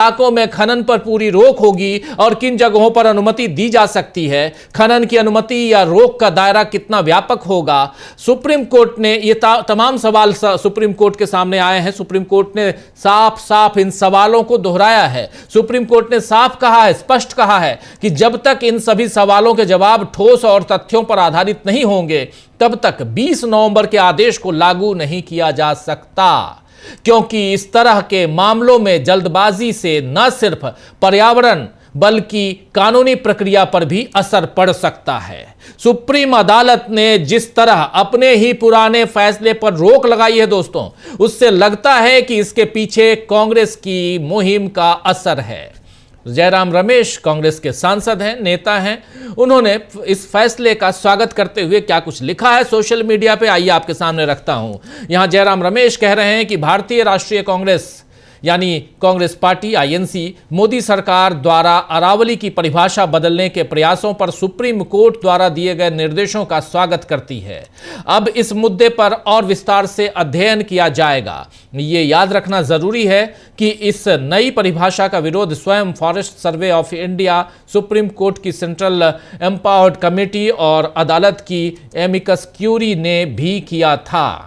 इलाकों में खनन पर पूरी रोक होगी और किन जगहों पर अनुमति दी जा सकती है, खनन की अनुमति या रोक का दायरा कितना व्यापक होगा। सुप्रीम कोर्ट ने ये तमाम सवाल सुप्रीम कोर्ट के सामने आए हैं। सुप्रीम कोर्ट ने साफ साफ इन सवालों को दोहराया है। सुप्रीम कोर्ट ने साफ कहा है, स्पष्ट कहा है कि जब तक इन सभी सवालों के जवाब ठोस और तथ्यों पर आधारित नहीं होंगे तब तक 20 नवंबर के आदेश को लागू नहीं किया जा सकता, क्योंकि इस तरह के मामलों में जल्दबाजी से न सिर्फ पर्यावरण बल्कि कानूनी प्रक्रिया पर भी असर पड़ सकता है। सुप्रीम अदालत ने जिस तरह अपने ही पुराने फैसले पर रोक लगाई है दोस्तों, उससे लगता है कि इसके पीछे कांग्रेस की मुहिम का असर है। जयराम रमेश कांग्रेस के सांसद हैं, नेता हैं। उन्होंने इस फैसले का स्वागत करते हुए क्या कुछ लिखा है सोशल मीडिया पे, आइए आपके सामने रखता हूं। यहां जयराम रमेश कह रहे हैं कि भारतीय राष्ट्रीय कांग्रेस यानी कांग्रेस पार्टी आईएनसी मोदी सरकार द्वारा अरावली की परिभाषा बदलने के प्रयासों पर सुप्रीम कोर्ट द्वारा दिए गए निर्देशों का स्वागत करती है। अब इस मुद्दे पर और विस्तार से अध्ययन किया जाएगा। ये याद रखना जरूरी है कि इस नई परिभाषा का विरोध स्वयं forest survey of India, supreme court की सेंट्रल एम्पावर्ड कमेटी और अदालत की एमिकस क्यूरी ने भी किया था।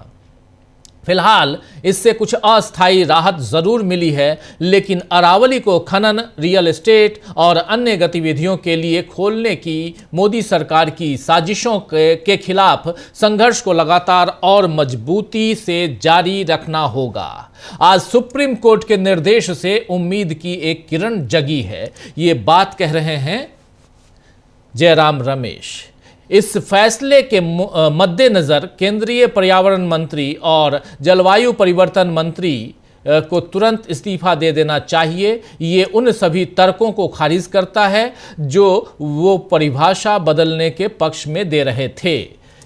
फिलहाल इससे कुछ अस्थायी राहत जरूर मिली है, लेकिन अरावली को खनन, रियल एस्टेट और अन्य गतिविधियों के लिए खोलने की मोदी सरकार की साजिशों के खिलाफ संघर्ष को लगातार और मजबूती से जारी रखना होगा। आज सुप्रीम कोर्ट के निर्देश से उम्मीद की एक किरण जगी है, ये बात कह रहे हैं जयराम रमेश। इस फैसले के मद्देनजर केंद्रीय पर्यावरण मंत्री और जलवायु परिवर्तन मंत्री को तुरंत इस्तीफा दे देना चाहिए। ये उन सभी तर्कों को खारिज करता है जो वो परिभाषा बदलने के पक्ष में दे रहे थे।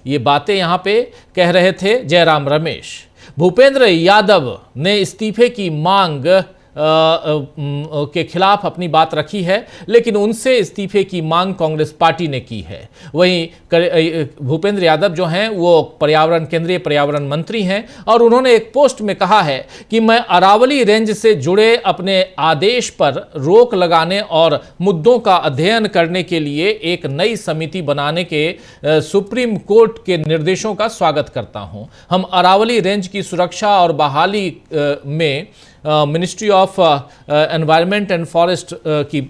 ये बातें यहाँ पे कह रहे थे जयराम रमेश। भूपेंद्र यादव ने इस्तीफे की मांग के खिलाफ अपनी बात रखी है, लेकिन उनसे इस्तीफे की मांग कांग्रेस पार्टी ने की है। वहीं भूपेंद्र यादव जो हैं वो केंद्रीय पर्यावरण मंत्री हैं और उन्होंने एक पोस्ट में कहा है कि मैं अरावली रेंज से जुड़े अपने आदेश पर रोक लगाने और मुद्दों का अध्ययन करने के लिए एक नई समिति बनाने के सुप्रीम कोर्ट के निर्देशों का स्वागत करता हूं। हम अरावली रेंज की सुरक्षा और बहाली में ministry of environment and forest की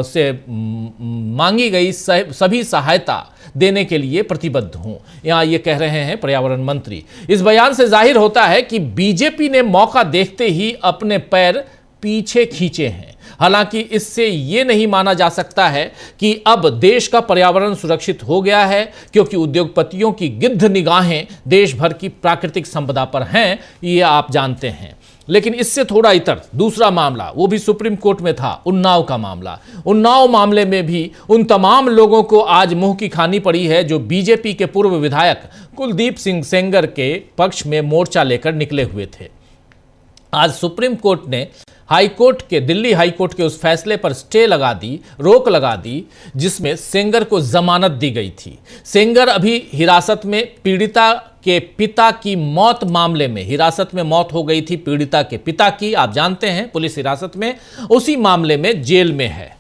से मांगी गई सभी सहायता देने के लिए प्रतिबद्ध हूं, यहां ये कह रहे हैं पर्यावरण मंत्री। इस बयान से जाहिर होता है कि बीजेपी ने मौका देखते ही अपने पैर पीछे खींचे हैं। हालांकि इससे ये नहीं माना जा सकता है कि अब देश का पर्यावरण सुरक्षित हो गया है, क्योंकि उद्योगपतियों की गिद्ध निगाहें देश भर की प्राकृतिक संपदा पर हैं, ये आप जानते हैं। लेकिन इससे थोड़ा इतर दूसरा मामला, वो भी सुप्रीम कोर्ट में था, उन्नाव का मामला। उन्नाव मामले में भी उन तमाम लोगों को आज मुंह की खानी पड़ी है जो बीजेपी के पूर्व विधायक कुलदीप सिंह सेंगर के पक्ष में मोर्चा लेकर निकले हुए थे। आज सुप्रीम कोर्ट ने दिल्ली हाई कोर्ट के उस फैसले पर स्टे लगा दी, रोक लगा दी, जिसमें सेंगर को जमानत दी गई थी। सेंगर अभी हिरासत में, पीड़िता के पिता की मौत मामले में हिरासत में मौत हो गई थी पीड़िता के पिता की, आप जानते हैं, पुलिस हिरासत में, उसी मामले में जेल में है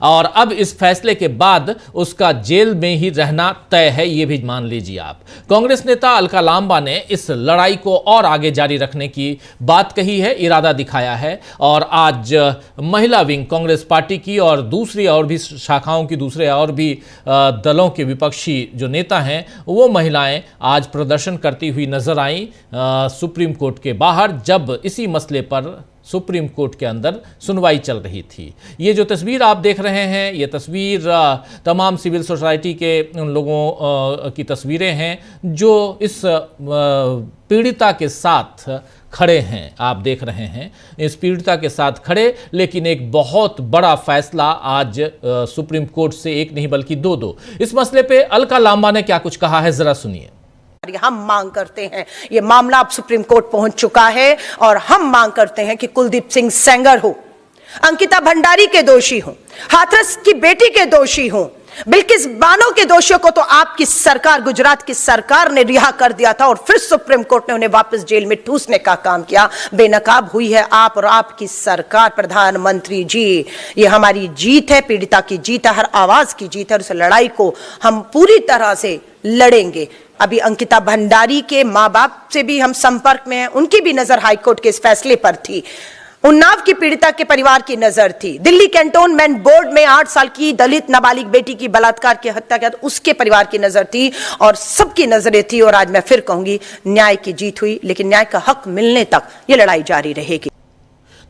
और अब इस फैसले के बाद उसका जेल में ही रहना तय है, ये भी मान लीजिए आप। कांग्रेस नेता अलका लांबा ने इस लड़ाई को और आगे जारी रखने की बात कही है, इरादा दिखाया है और आज महिला विंग कांग्रेस पार्टी की और दूसरी और भी शाखाओं की, दूसरे और भी दलों के विपक्षी जो नेता हैं वो महिलाएं आज प्रदर्शन करती हुई नजर आई सुप्रीम कोर्ट के बाहर, जब इसी मसले पर सुप्रीम कोर्ट के अंदर सुनवाई चल रही थी। ये जो तस्वीर आप देख रहे हैं, ये तस्वीर तमाम सिविल सोसाइटी के उन लोगों की तस्वीरें हैं जो इस पीड़िता के साथ खड़े हैं। आप देख रहे हैं इस पीड़िता के साथ खड़े, लेकिन एक बहुत बड़ा फैसला आज सुप्रीम कोर्ट से एक नहीं बल्कि दो। इस मसले पे अलका लांबा ने क्या कुछ कहा है, जरा सुनिए। हम मांग करते हैं, ये मामला अब सुप्रीम कोर्ट पहुंच चुका है और हम मांग करते हैं कि कुलदीप सिंह सेंगर हो, अंकिता भंडारी के दोषी हो, हाथरस की बेटी के दोषी हो, बिल्किस बानो के दोषियों को तो आपकी सरकार, गुजरात की सरकार ने रिहा कर दिया था और फिर सुप्रीम कोर्ट ने उन्हें वापस जेल में ठूसने का काम किया। बेनकाब हुई है आप और आपकी सरकार। प्रधानमंत्री जी, ये हमारी जीत है, पीड़िता की जीत है, हर आवाज की जीत है और उस लड़ाई को हम पूरी तरह से लड़ेंगे। अभी अंकिता भंडारी के मां बाप से भी हम संपर्क में हैं, उनकी भी नजर हाईकोर्ट के इस फैसले पर थी। उन्नाव की पीड़िता के परिवार की नजर थी। दिल्ली कैंटोनमेंट बोर्ड में 8 साल की दलित नाबालिग बेटी की बलात्कार की हत्या किया, तो उसके परिवार की नजर थी और सबकी नजरें थी। और आज मैं फिर कहूंगी, न्याय की जीत हुई, लेकिन न्याय का हक मिलने तक ये लड़ाई जारी रहेगी।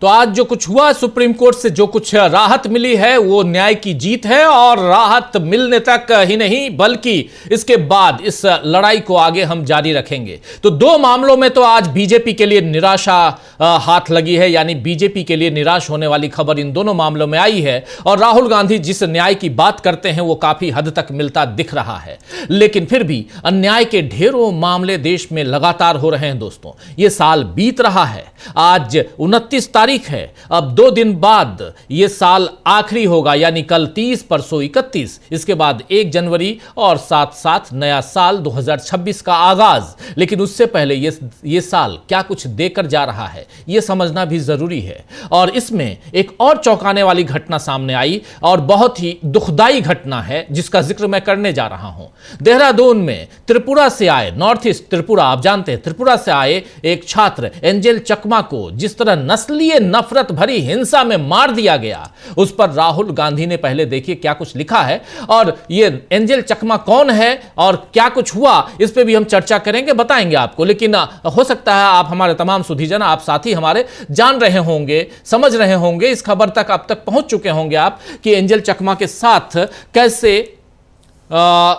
तो आज जो कुछ हुआ, सुप्रीम कोर्ट से जो कुछ राहत मिली है वो न्याय की जीत है, और राहत मिलने तक ही नहीं बल्कि इसके बाद इस लड़ाई को आगे हम जारी रखेंगे। तो 2 मामलों में तो आज बीजेपी के लिए निराशा हाथ लगी है, यानी बीजेपी के लिए निराश होने वाली खबर इन दोनों मामलों में आई है। और राहुल गांधी जिस न्याय की बात करते हैं वो काफी हद तक मिलता दिख रहा है, लेकिन फिर भी अन्याय के ढेरों मामले देश में लगातार हो रहे हैं। दोस्तों, ये साल बीत रहा है, आज 29 तारीख है। अब 2 दिन बाद यह साल आखिरी होगा, यानी कल 30, परसों 31, इसके बाद 1 जनवरी और साथ साथ नया साल 2026 का आगाज। लेकिन उससे पहले यह साल क्या कुछ देकर जा रहा है यह समझना भी जरूरी है। और इसमें एक और चौंकाने वाली घटना सामने आई, और बहुत ही दुखदाई घटना है जिसका जिक्र मैं करने जा रहा हूं। देहरादून में त्रिपुरा से आए, नॉर्थ ईस्ट त्रिपुरा, आप जानते हैं त्रिपुरा से आए एक छात्र एंजेल चकमा को जिस तरह नस्लीय नफरत भरी हिंसा में मार दिया गया, उस पर राहुल गांधी ने पहले देखिए क्या कुछ लिखा है। और ये एंजेल चकमा कौन है और क्या कुछ हुआ, इस पे भी हम चर्चा करेंगे, बताएंगे आपको। लेकिन हो सकता है आप हमारे तमाम सुधीजन, आप साथी हमारे जान रहे होंगे, समझ रहे होंगे, इस खबर तक अब तक पहुंच चुके होंगे आप कि एंजेल चकमा के साथ कैसे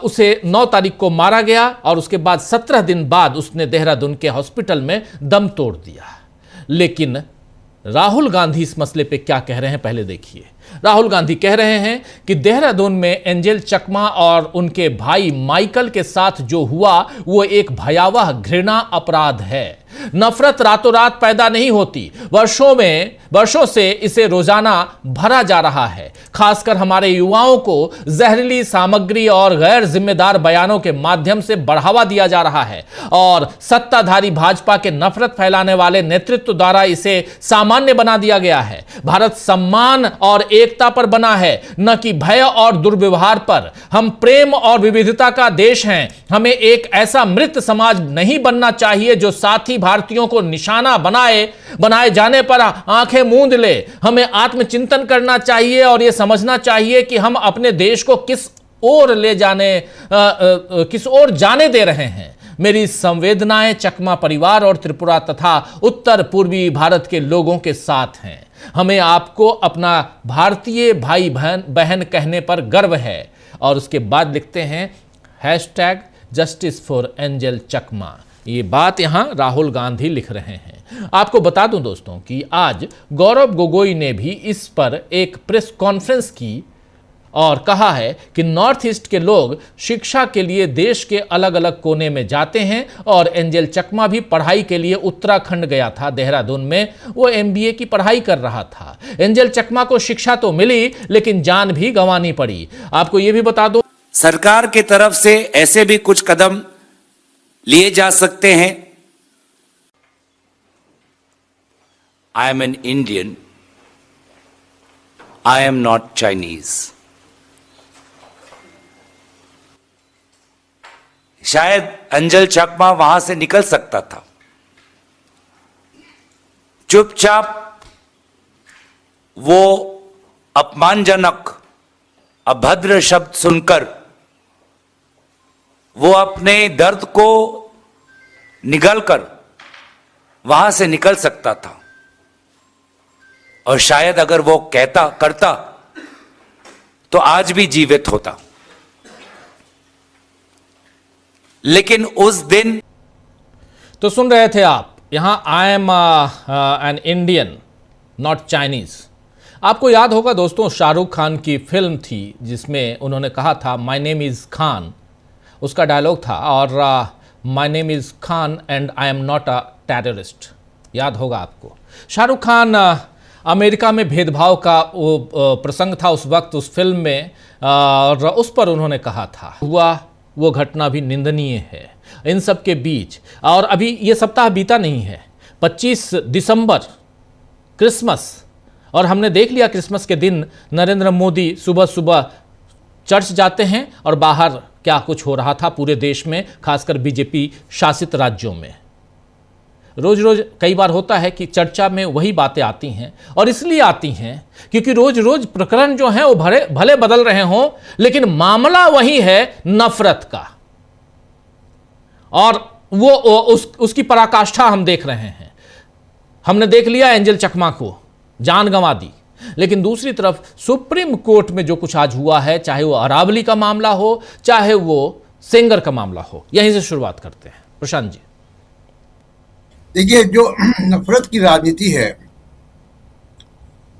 उसे 9 तारीख को मारा गया और उसके बाद 17 दिन बाद उसने देहरादून के हॉस्पिटल में दम तोड़ दिया। लेकिन राहुल गांधी इस मसले पे क्या कह रहे हैं पहले देखिए। राहुल गांधी कह रहे हैं कि देहरादून में एंजेल चकमा और उनके भाई माइकल के साथ जो हुआ वो एक भयावह घृणा अपराध है। नफरत रातों रात पैदा नहीं होती, वर्षों से इसे रोजाना भरा जा रहा है। खासकर हमारे युवाओं को जहरीली सामग्री और गैर जिम्मेदार बयानों के माध्यम से बढ़ावा दिया जा रहा है, और सत्ताधारी भाजपा के नफरत फैलाने वाले नेतृत्व द्वारा इसे सामान्य बना दिया गया है। भारत सम्मान और एकता पर बना है, न कि भय और दुर्व्यवहार पर। हम प्रेम और विविधता का देश हैं। हमें एक ऐसा मृत समाज नहीं बनना चाहिए जो साथी भारतीयों को निशाना बनाए जाने पर आंखें मूंद ले। हमें आत्मचिंतन करना चाहिए और यह समझना चाहिए कि हम अपने देश को किस ओर जाने दे रहे हैं। मेरी संवेदनाएं चकमा परिवार और त्रिपुरा तथा उत्तर पूर्वी भारत के लोगों के साथ हैं। हमें आपको अपना भारतीय भाई बहन कहने पर गर्व है। और उसके बाद लिखते हैं #जस्टिस फॉर एंजेल चकमा। ये बात यहां राहुल गांधी लिख रहे हैं। आपको बता दूं दोस्तों कि आज गौरव गोगोई ने भी इस पर एक प्रेस कॉन्फ्रेंस की और कहा है कि नॉर्थ ईस्ट के लोग शिक्षा के लिए देश के अलग अलग कोने में जाते हैं, और एंजेल चकमा भी पढ़ाई के लिए उत्तराखंड गया था। देहरादून में वो MBA की पढ़ाई कर रहा था। एंजेल चकमा को शिक्षा तो मिली, लेकिन जान भी गंवानी पड़ी। आपको ये भी बता दो, सरकार की तरफ से ऐसे भी कुछ कदम लिए जा सकते हैं। I am an Indian, I am not Chinese. शायद एंजेल चकमा वहां से निकल सकता था। चुपचाप वो अपमानजनक अभद्र शब्द सुनकर वो अपने दर्द को निगलकर वहां से निकल सकता था, और शायद अगर वो करता तो आज भी जीवित होता। लेकिन उस दिन तो सुन रहे थे आप यहां, I am an Indian not Chinese. आपको याद होगा दोस्तों, शाहरुख खान की फिल्म थी जिसमें उन्होंने कहा था माय नेम इज खान। उसका डायलॉग था, और my name is Khan and I am not a terrorist. याद होगा आपको। शाहरुख खान अमेरिका में भेदभाव का वो प्रसंग था उस वक्त उस फिल्म में, और उस पर उन्होंने कहा था हुआ वो घटना भी निंदनीय है इन सब के बीच। और अभी ये सप्ताह बीता नहीं है, 25 दिसंबर क्रिसमस, और हमने देख लिया क्रिसमस के दिन नरेंद्र मोदी सुबह सुबह चर्च जाते हैं और बाहर क्या कुछ हो रहा था पूरे देश में, खासकर बीजेपी शासित राज्यों में। रोज रोज कई बार होता है कि चर्चा में वही बातें आती हैं, और इसलिए आती हैं क्योंकि रोज रोज प्रकरण जो हैं वो भले बदल रहे हों, लेकिन मामला वही है नफरत का, और वो उसकी पराकाष्ठा हम देख रहे हैं। हमने देख लिया एंजल चकमा को, जान गंवा दी, लेकिन दूसरी तरफ सुप्रीम कोर्ट में जो कुछ आज हुआ है, चाहे वो अरावली का मामला हो, चाहे वो सेंगर का मामला हो, यहीं से शुरुआत करते हैं। प्रशांत जी, देखिए, जो नफरत की राजनीति है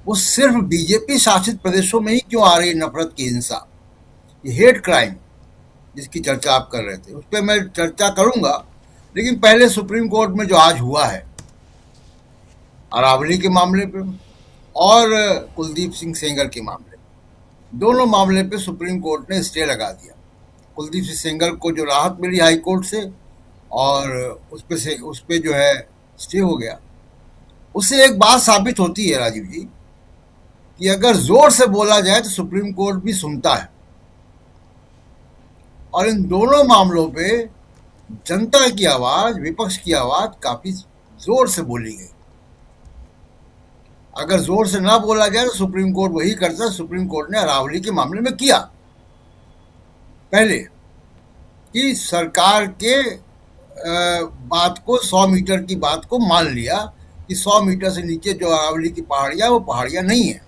वो सिर्फ बीजेपी शासित प्रदेशों में ही क्यों आ रही है? नफरत की हिंसा, ये हेट क्राइम जिसकी चर्चा आप कर रहे थे, उस पर मैं चर्चा करूंगा, लेकिन पहले सुप्रीम कोर्ट में जो आज हुआ है अरावली के मामले पे और कुलदीप सिंह सेंगर के मामले, दोनों मामले पे सुप्रीम कोर्ट ने स्टे लगा दिया। कुलदीप सिंह सेंगर को जो राहत मिली हाई कोर्ट से, और उस पे जो है स्टे हो गया। उससे एक बात साबित होती है राजीव जी कि अगर जोर से बोला जाए तो सुप्रीम कोर्ट भी सुनता है, और इन दोनों मामलों पे जनता की आवाज, विपक्ष की आवाज काफी जोर से बोली गई। अगर जोर से ना बोला जाए तो सुप्रीम कोर्ट वही करता है सुप्रीम कोर्ट ने अरावली के मामले में किया। पहले कि सरकार के बात को, 100 मीटर की बात को मान लिया कि 100 मीटर से नीचे जो अरावली की पहाड़ियां, वो पहाड़ियां नहीं है।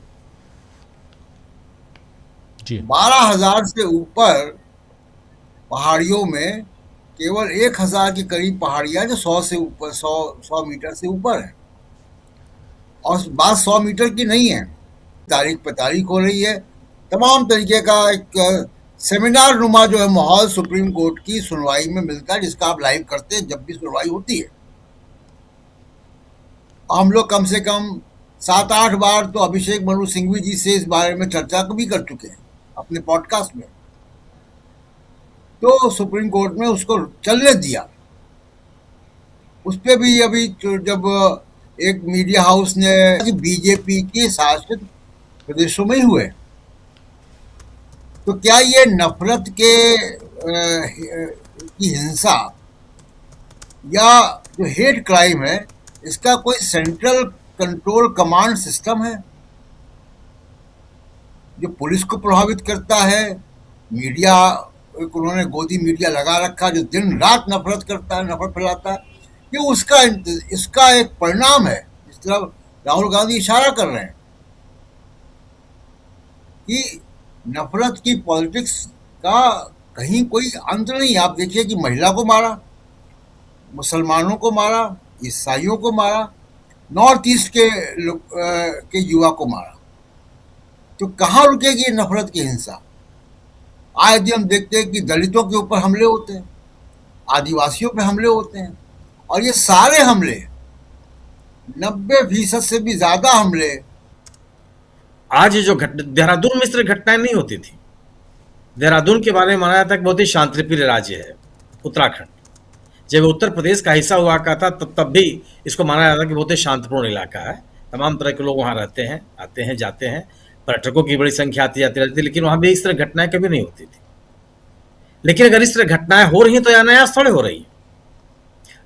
12,000 से ऊपर पहाड़ियों में केवल 1,000 के करीब पहाड़ियां जो 100 से ऊपर, 100 मीटर से ऊपर है, और बात 100 मीटर की नहीं है। तारीख पे तारीख हो रही है, तमाम तरीके का एक सेमिनार नुमा जो है माहौल सुप्रीम कोर्ट की सुनवाई में मिलता है, जिसका आप लाइव करते हैं जब भी सुनवाई होती है। हम लोग कम से कम 7-8 बार तो अभिषेक मनु सिंघवी जी से इस बारे में चर्चा भी कर चुके हैं अपने पॉडकास्ट में। तो सुप्रीम कोर्ट ने उसको चलने दिया। उस पर भी अभी जब एक मीडिया हाउस ने बीजेपी के शासित प्रदेशों में ही हुए, तो क्या ये नफरत की हिंसा या जो हेट क्राइम है, इसका कोई सेंट्रल कंट्रोल कमांड सिस्टम है जो पुलिस को प्रभावित करता है? मीडिया, उन्होंने गोदी मीडिया लगा रखा जो दिन रात नफरत करता है, नफरत फैलाता है। ये इसका एक परिणाम है, जिस तरह राहुल गांधी इशारा कर रहे हैं कि नफरत की पॉलिटिक्स का कहीं कोई अंत नहीं। आप देखिए कि महिला को मारा, मुसलमानों को मारा, ईसाइयों को मारा, नॉर्थ ईस्ट के युवा को मारा। तो कहाँ रुकेगी नफरत की हिंसा? आज भी हम देखते हैं कि दलितों के ऊपर हमले होते हैं, आदिवासियों पे हमले होते हैं, और ये सारे हमले 90% से भी ज्यादा हमले आज जो देहरादून में इस तरह घटनाएं नहीं होती थी। देहरादून के बारे में माना जाता है कि बहुत ही शांतिप्रिय राज्य है उत्तराखंड। जब उत्तर प्रदेश का हिस्सा हुआ का था तब भी इसको माना जाता है कि बहुत ही शांतिपूर्ण इलाका है। तमाम तरह के लोग वहाँ रहते हैं, आते हैं, जाते हैं, पर्यटकों की बड़ी संख्या आती जाती रहती है, लेकिन वहाँ भी इस तरह घटनाएं कभी नहीं होती थी। लेकिन अगर इस तरह घटनाएं हो रही हैं तो या नया थोड़े हो रही हैं।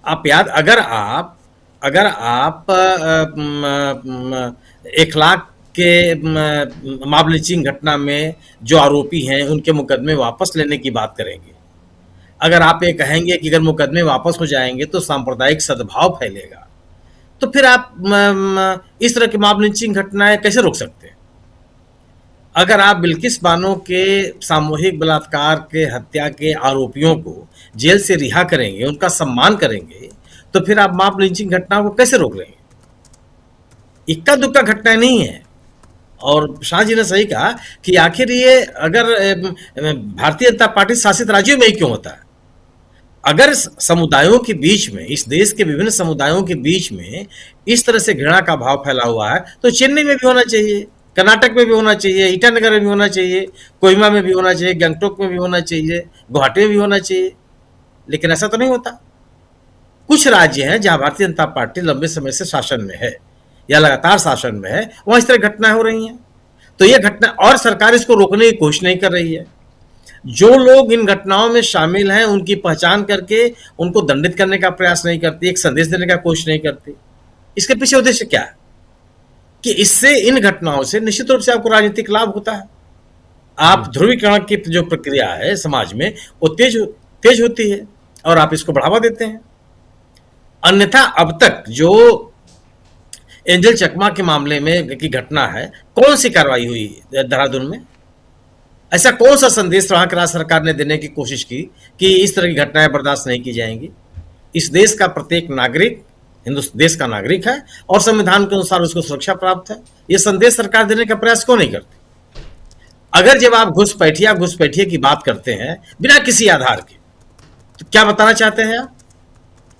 आप याद, अगर आप 1 लाख के मॉब लिंचिंग घटना में जो आरोपी हैं उनके मुकदमे वापस लेने की बात करेंगे, अगर आप ये कहेंगे कि अगर मुकदमे वापस हो जाएंगे तो सांप्रदायिक सद्भाव फैलेगा, तो फिर आप इस तरह की मॉब लिंचिंग घटनाएं कैसे रोक सकते हैं? अगर आप बिल्किस बानो के सामूहिक बलात्कार के हत्या के आरोपियों को जेल से रिहा करेंगे, उनका सम्मान करेंगे, तो फिर आप मॉब लिंचिंग घटनाओं को कैसे रोक लेंगे? इक्का दुक्का घटनाएं नहीं है। और शाह जी ने सही कहा कि आखिर ये अगर भारतीय जनता पार्टी शासित राज्यों में ही क्यों होता है? अगर समुदायों के बीच में, इस देश के विभिन्न समुदायों के बीच में इस तरह से घृणा का भाव फैला हुआ है, तो चेन्नई में भी होना चाहिए, कर्नाटक में भी होना चाहिए, ईटानगर में भी होना चाहिए, कोहिमा में भी होना चाहिए, गंगटोक में भी होना चाहिए, गुवाहाटी में भी होना चाहिए। लेकिन ऐसा तो नहीं होता। कुछ राज्य हैं जहां भारतीय जनता पार्टी लंबे समय से शासन में है या लगातार शासन में है, वहां इस तरह घटनाएं हो रही हैं। तो ये घटना, और सरकार इसको रोकने की कोशिश नहीं कर रही है। जो लोग इन घटनाओं में शामिल हैं उनकी पहचान करके उनको दंडित करने का प्रयास नहीं करती, एक संदेश देने का कोशिश नहीं करती। इसके पीछे उद्देश्य क्या है कि इससे, इन घटनाओं से निश्चित रूप से आपको राजनीतिक लाभ होता है। आप ध्रुवीकरण की जो प्रक्रिया है समाज में, वो तेज होती है और आप इसको बढ़ावा देते हैं। अन्यथा अब तक जो एंजल चकमा के मामले में की घटना है, कौन सी कार्रवाई हुई देहरादून में? ऐसा कौन सा संदेश वहां की राज्य सरकार ने देने की कोशिश की कि इस तरह की घटनाएं बर्दाश्त नहीं की जाएंगी? इस देश का प्रत्येक नागरिक देश का नागरिक है और संविधान के अनुसार उसको सुरक्षा प्राप्त है। यह संदेश सरकार देने का प्रयास क्यों नहीं करती? अगर जब आप घुसपैठिए की बात करते हैं बिना किसी आधार के, तो क्या बताना चाहते हैं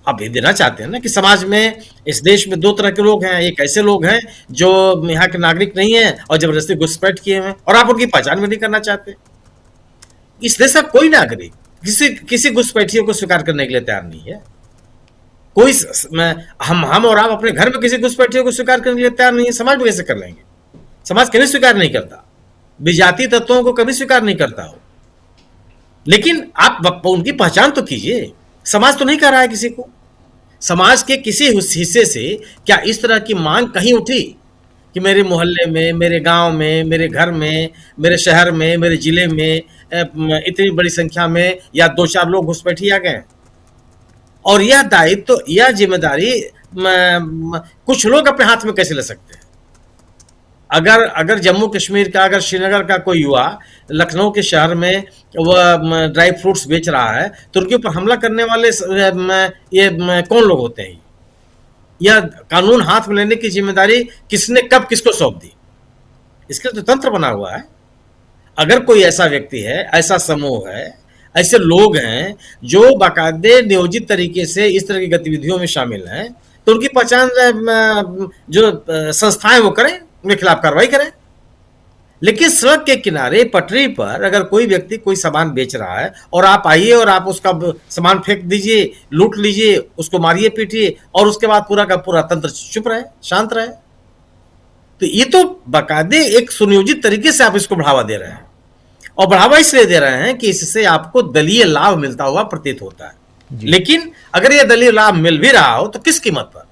आप ये देना चाहते हैं ना कि समाज में, इस देश में दो तरह के लोग हैं। एक ऐसे लोग हैं जो यहाँ के नागरिक नहीं है और जबरदस्ती घुसपैठ किए हैं और आप उनकी पहचान भी नहीं करना चाहते। इस देश का कोई नागरिक किसी घुसपैठियों को स्वीकार करने के लिए तैयार नहीं है। कोई हम और आप अपने घर में किसी घुसपैठियों को स्वीकार करने के लिए तैयार नहीं है, समाज में कैसे कर लेंगे? समाज कभी स्वीकार नहीं करता, विजातीय तत्वों को कभी स्वीकार नहीं करता हो। लेकिन आप उनकी पहचान तो कीजिए। समाज तो नहीं कर रहा है किसी को। समाज के किसी हिस्से से क्या इस तरह की मांग कहीं उठी कि मेरे मोहल्ले में, मेरे गांव में, मेरे घर में, मेरे शहर में, मेरे जिले में इतनी बड़ी संख्या में या 2-4 लोग घुसपैठी आ गए? और यह दायित्व, यह जिम्मेदारी कुछ लोग अपने हाथ में कैसे ले सकते हैं? अगर जम्मू कश्मीर का, अगर श्रीनगर का कोई युवा लखनऊ के शहर में वह ड्राई फ्रूट्स बेच रहा है, तो उनके ऊपर हमला करने वाले ये कौन लोग होते हैं? यह कानून हाथ में लेने की जिम्मेदारी किसने कब किसको सौंप दी? इसके तो तंत्र बना हुआ है। अगर कोई ऐसा व्यक्ति है, ऐसा समूह है, ऐसे लोग हैं जो बाकायदे नियोजित तरीके से इस तरह की गतिविधियों में शामिल हैं, तो उनकी पहचान जो संस्थाएं वो करें, उनके खिलाफ कार्रवाई करें। लेकिन सड़क के किनारे, पटरी पर अगर कोई व्यक्ति कोई सामान बेच रहा है और आप आइए और आप उसका सामान फेंक दीजिए, लूट लीजिए, उसको मारिए पीटिए और उसके बाद पूरा का पूरा तंत्र चुप रहे, शांत रहे, तो ये तो बाकायदे एक सुनियोजित तरीके से आप इसको बढ़ावा दे रहे हैं। और बढ़ावा इसलिए दे रहे हैं कि इससे आपको दलीय लाभ मिलता हुआ प्रतीत होता है। लेकिन अगर यह दलीय लाभ मिल भी रहा हो तो किस कीमत पर?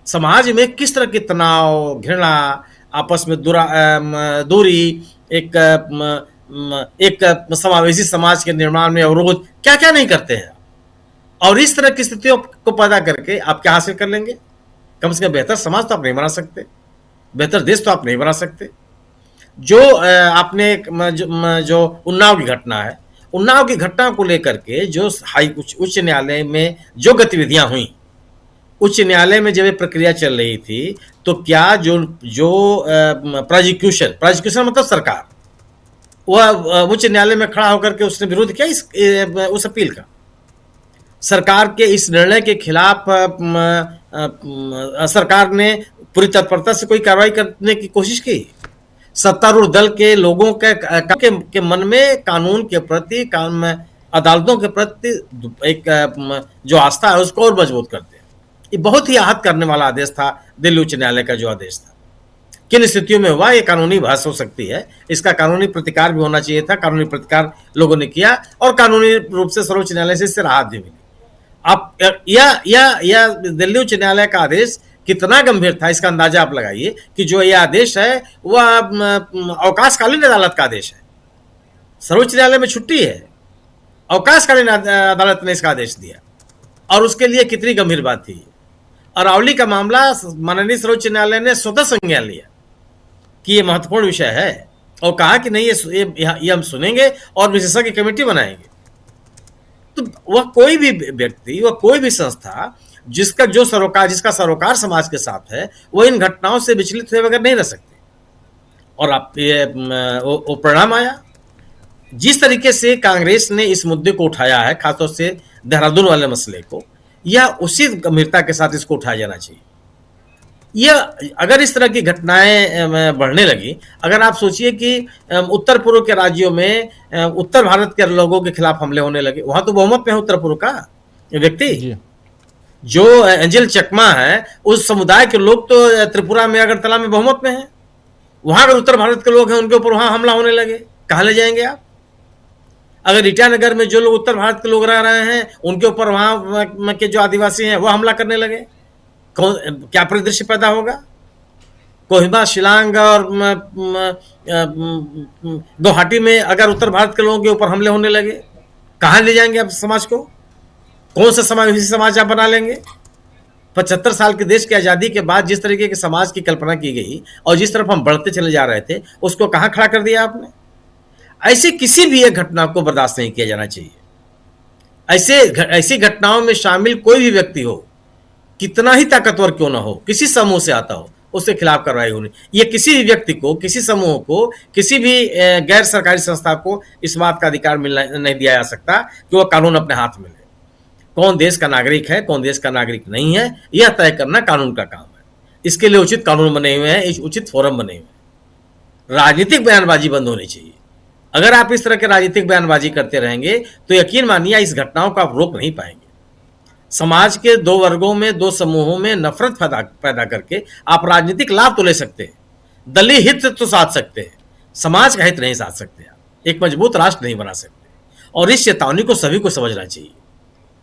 समाज में किस तरह के तनाव, घृणा, आपस में दूरी, एक समावेशी समाज के निर्माण में अवरोध, क्या क्या नहीं करते हैं। और इस तरह की स्थितियों को पैदा करके आप क्या हासिल कर लेंगे? कम से कम बेहतर समाज तो आप नहीं बना सकते, बेहतर देश तो आप नहीं बना सकते। जो आपने जो उन्नाव की घटना है, उन्नाव की घटना को लेकर के जो उच्च न्यायालय में जो गतिविधियां हुई, उच्च न्यायालय में जब ये प्रक्रिया चल रही थी, तो क्या जो प्रोसिक्यूशन मतलब सरकार, वह उच्च न्यायालय में खड़ा होकर के उसने विरोध किया उस अपील का? सरकार के इस निर्णय के खिलाफ सरकार ने पूरी तत्परता से कोई कार्रवाई करने की कोशिश की? सत्तारूढ़ दल के लोगों के मन में कानून के प्रति, अदालतों के प्रति एक जो आस्था है उसको और मजबूत करते हैं। ये बहुत ही आहत करने वाला आदेश था दिल्ली उच्च न्यायालय का जो आदेश था। किन स्थितियों में हुआ, ये कानूनी बहस हो सकती है, इसका कानूनी प्रतिकार भी होना चाहिए था। कानूनी प्रतिकार लोगों ने किया और कानूनी रूप से सर्वोच्च न्यायालय से इससे राहत भी मिली। आप या दिल्ली उच्च न्यायालय का आदेश कितना गंभीर था, इसका अंदाजा आप लगाइए कि जो यह आदेश है वह अवकाशकालीन अदालत का आदेश है। सर्वोच्च न्यायालय में छुट्टी है, अवकाशकालीन अदालत ने इसका आदेश दिया, और उसके लिए कितनी गंभीर बात थी। अरावली का मामला माननीय सर्वोच्च न्यायालय ने स्वतः संज्ञान लिया कि यह महत्वपूर्ण विषय है और कहा कि नहीं, ये हम सुनेंगे और विशेषज्ञ कमेटी बनाएंगे। तो वह कोई भी व्यक्ति, वह कोई भी संस्था जिसका सरोकार समाज के साथ है, वह इन घटनाओं से विचलित हुए बगैर नहीं रह सकते। और आप वो परिणाम आया। जिस तरीके से कांग्रेस ने इस मुद्दे को उठाया है, खासतौर से देहरादून वाले मसले को, या उसी गंभीरता के साथ इसको उठाया जाना चाहिए। यह अगर इस तरह की घटनाएं बढ़ने लगी, अगर आप सोचिए कि उत्तर पूर्व के राज्यों में उत्तर भारत के लोगों के खिलाफ हमले होने लगे, वहां तो बहुमत में है उत्तर पूर्व का व्यक्ति। जो एंजल चकमा है, उस समुदाय के लोग तो त्रिपुरा में, अगरतला में बहुमत में है। वहां अगर उत्तर भारत के लोग हैं, उनके ऊपर वहां हमला होने लगे, कहां ले जाएंगे आप? अगर ईटानगर में जो लोग उत्तर भारत के लोग रह रहे हैं, उनके ऊपर वहां के जो आदिवासी हैं वो हमला करने लगे, क्या परिदृश्य पैदा होगा? कोहिमा, शिलांग और गुवाहाटी में अगर उत्तर भारत के लोगों के ऊपर हमले होने लगे, कहां ले जाएंगे आप समाज को? कौन सा समाज आप बना लेंगे? 75 साल के देश की आजादी के बाद जिस तरीके के समाज की कल्पना की गई और जिस तरफ हम बढ़ते चले जा रहे थे, उसको कहां खड़ा कर दिया आपने? ऐसी किसी भी एक घटना को बर्दाश्त नहीं किया जाना चाहिए। ऐसी घटनाओं में शामिल कोई भी व्यक्ति हो, कितना ही ताकतवर क्यों ना हो, किसी समूह से आता हो, उसके खिलाफ कार्रवाई होनी। ये किसी भी व्यक्ति को, किसी समूह को, किसी भी गैर सरकारी संस्था को इस बात का अधिकार नहीं दिया जा सकता कि वह कानून अपने हाथ में ले। कौन देश का नागरिक है, कौन देश का नागरिक नहीं है, यह तय करना कानून का काम है। इसके लिए उचित कानून बने हुए हैं, उचित फोरम बने हुए हैं। राजनीतिक बयानबाजी बंद होनी चाहिए। अगर आप इस तरह के राजनीतिक बयानबाजी करते रहेंगे तो यकीन मानिए इस घटनाओं को आप रोक नहीं पाएंगे। समाज के दो वर्गों में, दो समूहों में नफरत पैदा करके आप राजनीतिक लाभ तो ले सकते हैं, दलीय हित तो साध सकते हैं, समाज का हित नहीं साध सकते। आप एक मजबूत राष्ट्र नहीं बना सकते, और इस चेतावनी को सभी को समझना चाहिए।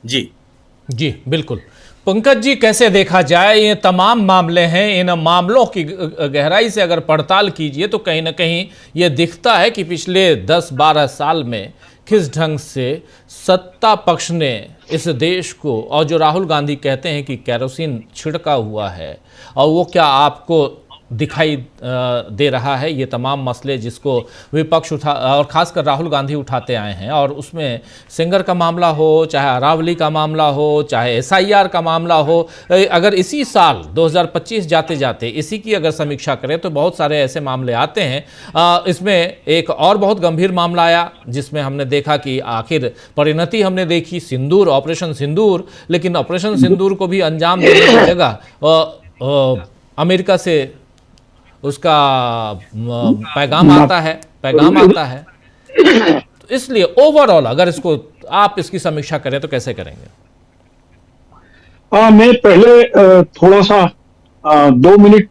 जी बिल्कुल। पंकज जी, कैसे देखा जाए ये तमाम मामले हैं? इन मामलों की गहराई से अगर पड़ताल कीजिए तो कहीं ना कहीं ये दिखता है कि पिछले 10-12 साल में किस ढंग से सत्ता पक्ष ने इस देश को, और जो राहुल गांधी कहते हैं कि कैरोसिन छिड़का हुआ है, और वो क्या आपको दिखाई दे रहा है? ये तमाम मसले जिसको विपक्ष और खासकर राहुल गांधी उठाते आए हैं, और उसमें सेंगर का मामला हो, चाहे अरावली का मामला हो, चाहे SIR का मामला हो, अगर इसी साल 2025 जाते जाते इसी की अगर समीक्षा करें तो बहुत सारे ऐसे मामले आते हैं। इसमें एक और बहुत गंभीर मामला आया जिसमें हमने देखा कि आखिर परिणति हमने देखी सिंदूर, ऑपरेशन सिंदूर, लेकिन ऑपरेशन सिंदूर को भी अंजाम देने की जगह अमेरिका से उसका पैगाम आता है। तो इसलिए ओवरऑल अगर इसको आप इसकी समीक्षा करें तो कैसे करेंगे? मैं पहले थोड़ा सा 2 मिनट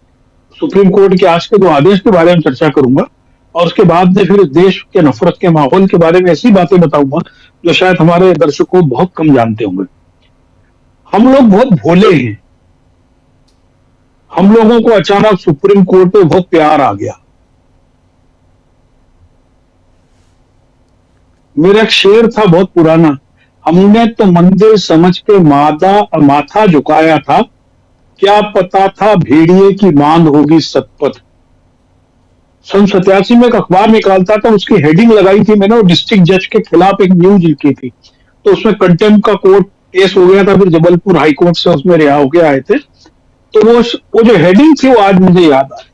सुप्रीम कोर्ट के आज के 2 आदेश के बारे में चर्चा करूंगा, और उसके बाद में फिर देश के नफरत के माहौल के बारे में ऐसी बातें बताऊंगा जो शायद हमारे दर्शकों बहुत कम जानते होंगे। हम लोग बहुत भोले हैं। हम लोगों को अचानक सुप्रीम कोर्ट पे बहुत प्यार आ गया। मेरा एक शेर था बहुत पुराना, हमने तो मंदिर समझ के माथा झुकाया था, क्या पता था भेड़िए की मांग होगी सतपथ। सन 87 में एक अखबार निकालता था, उसकी हेडिंग लगाई थी मैंने, और डिस्ट्रिक्ट जज के खिलाफ एक न्यूज लिखी थी, तो उसमें कंटेम्प्ट का कोर्ट केस हो गया था, फिर जबलपुर हाईकोर्ट से उसमें रिहा होके आए थे। तो वो जो हेडिंग थी वो आज मुझे याद आ रही।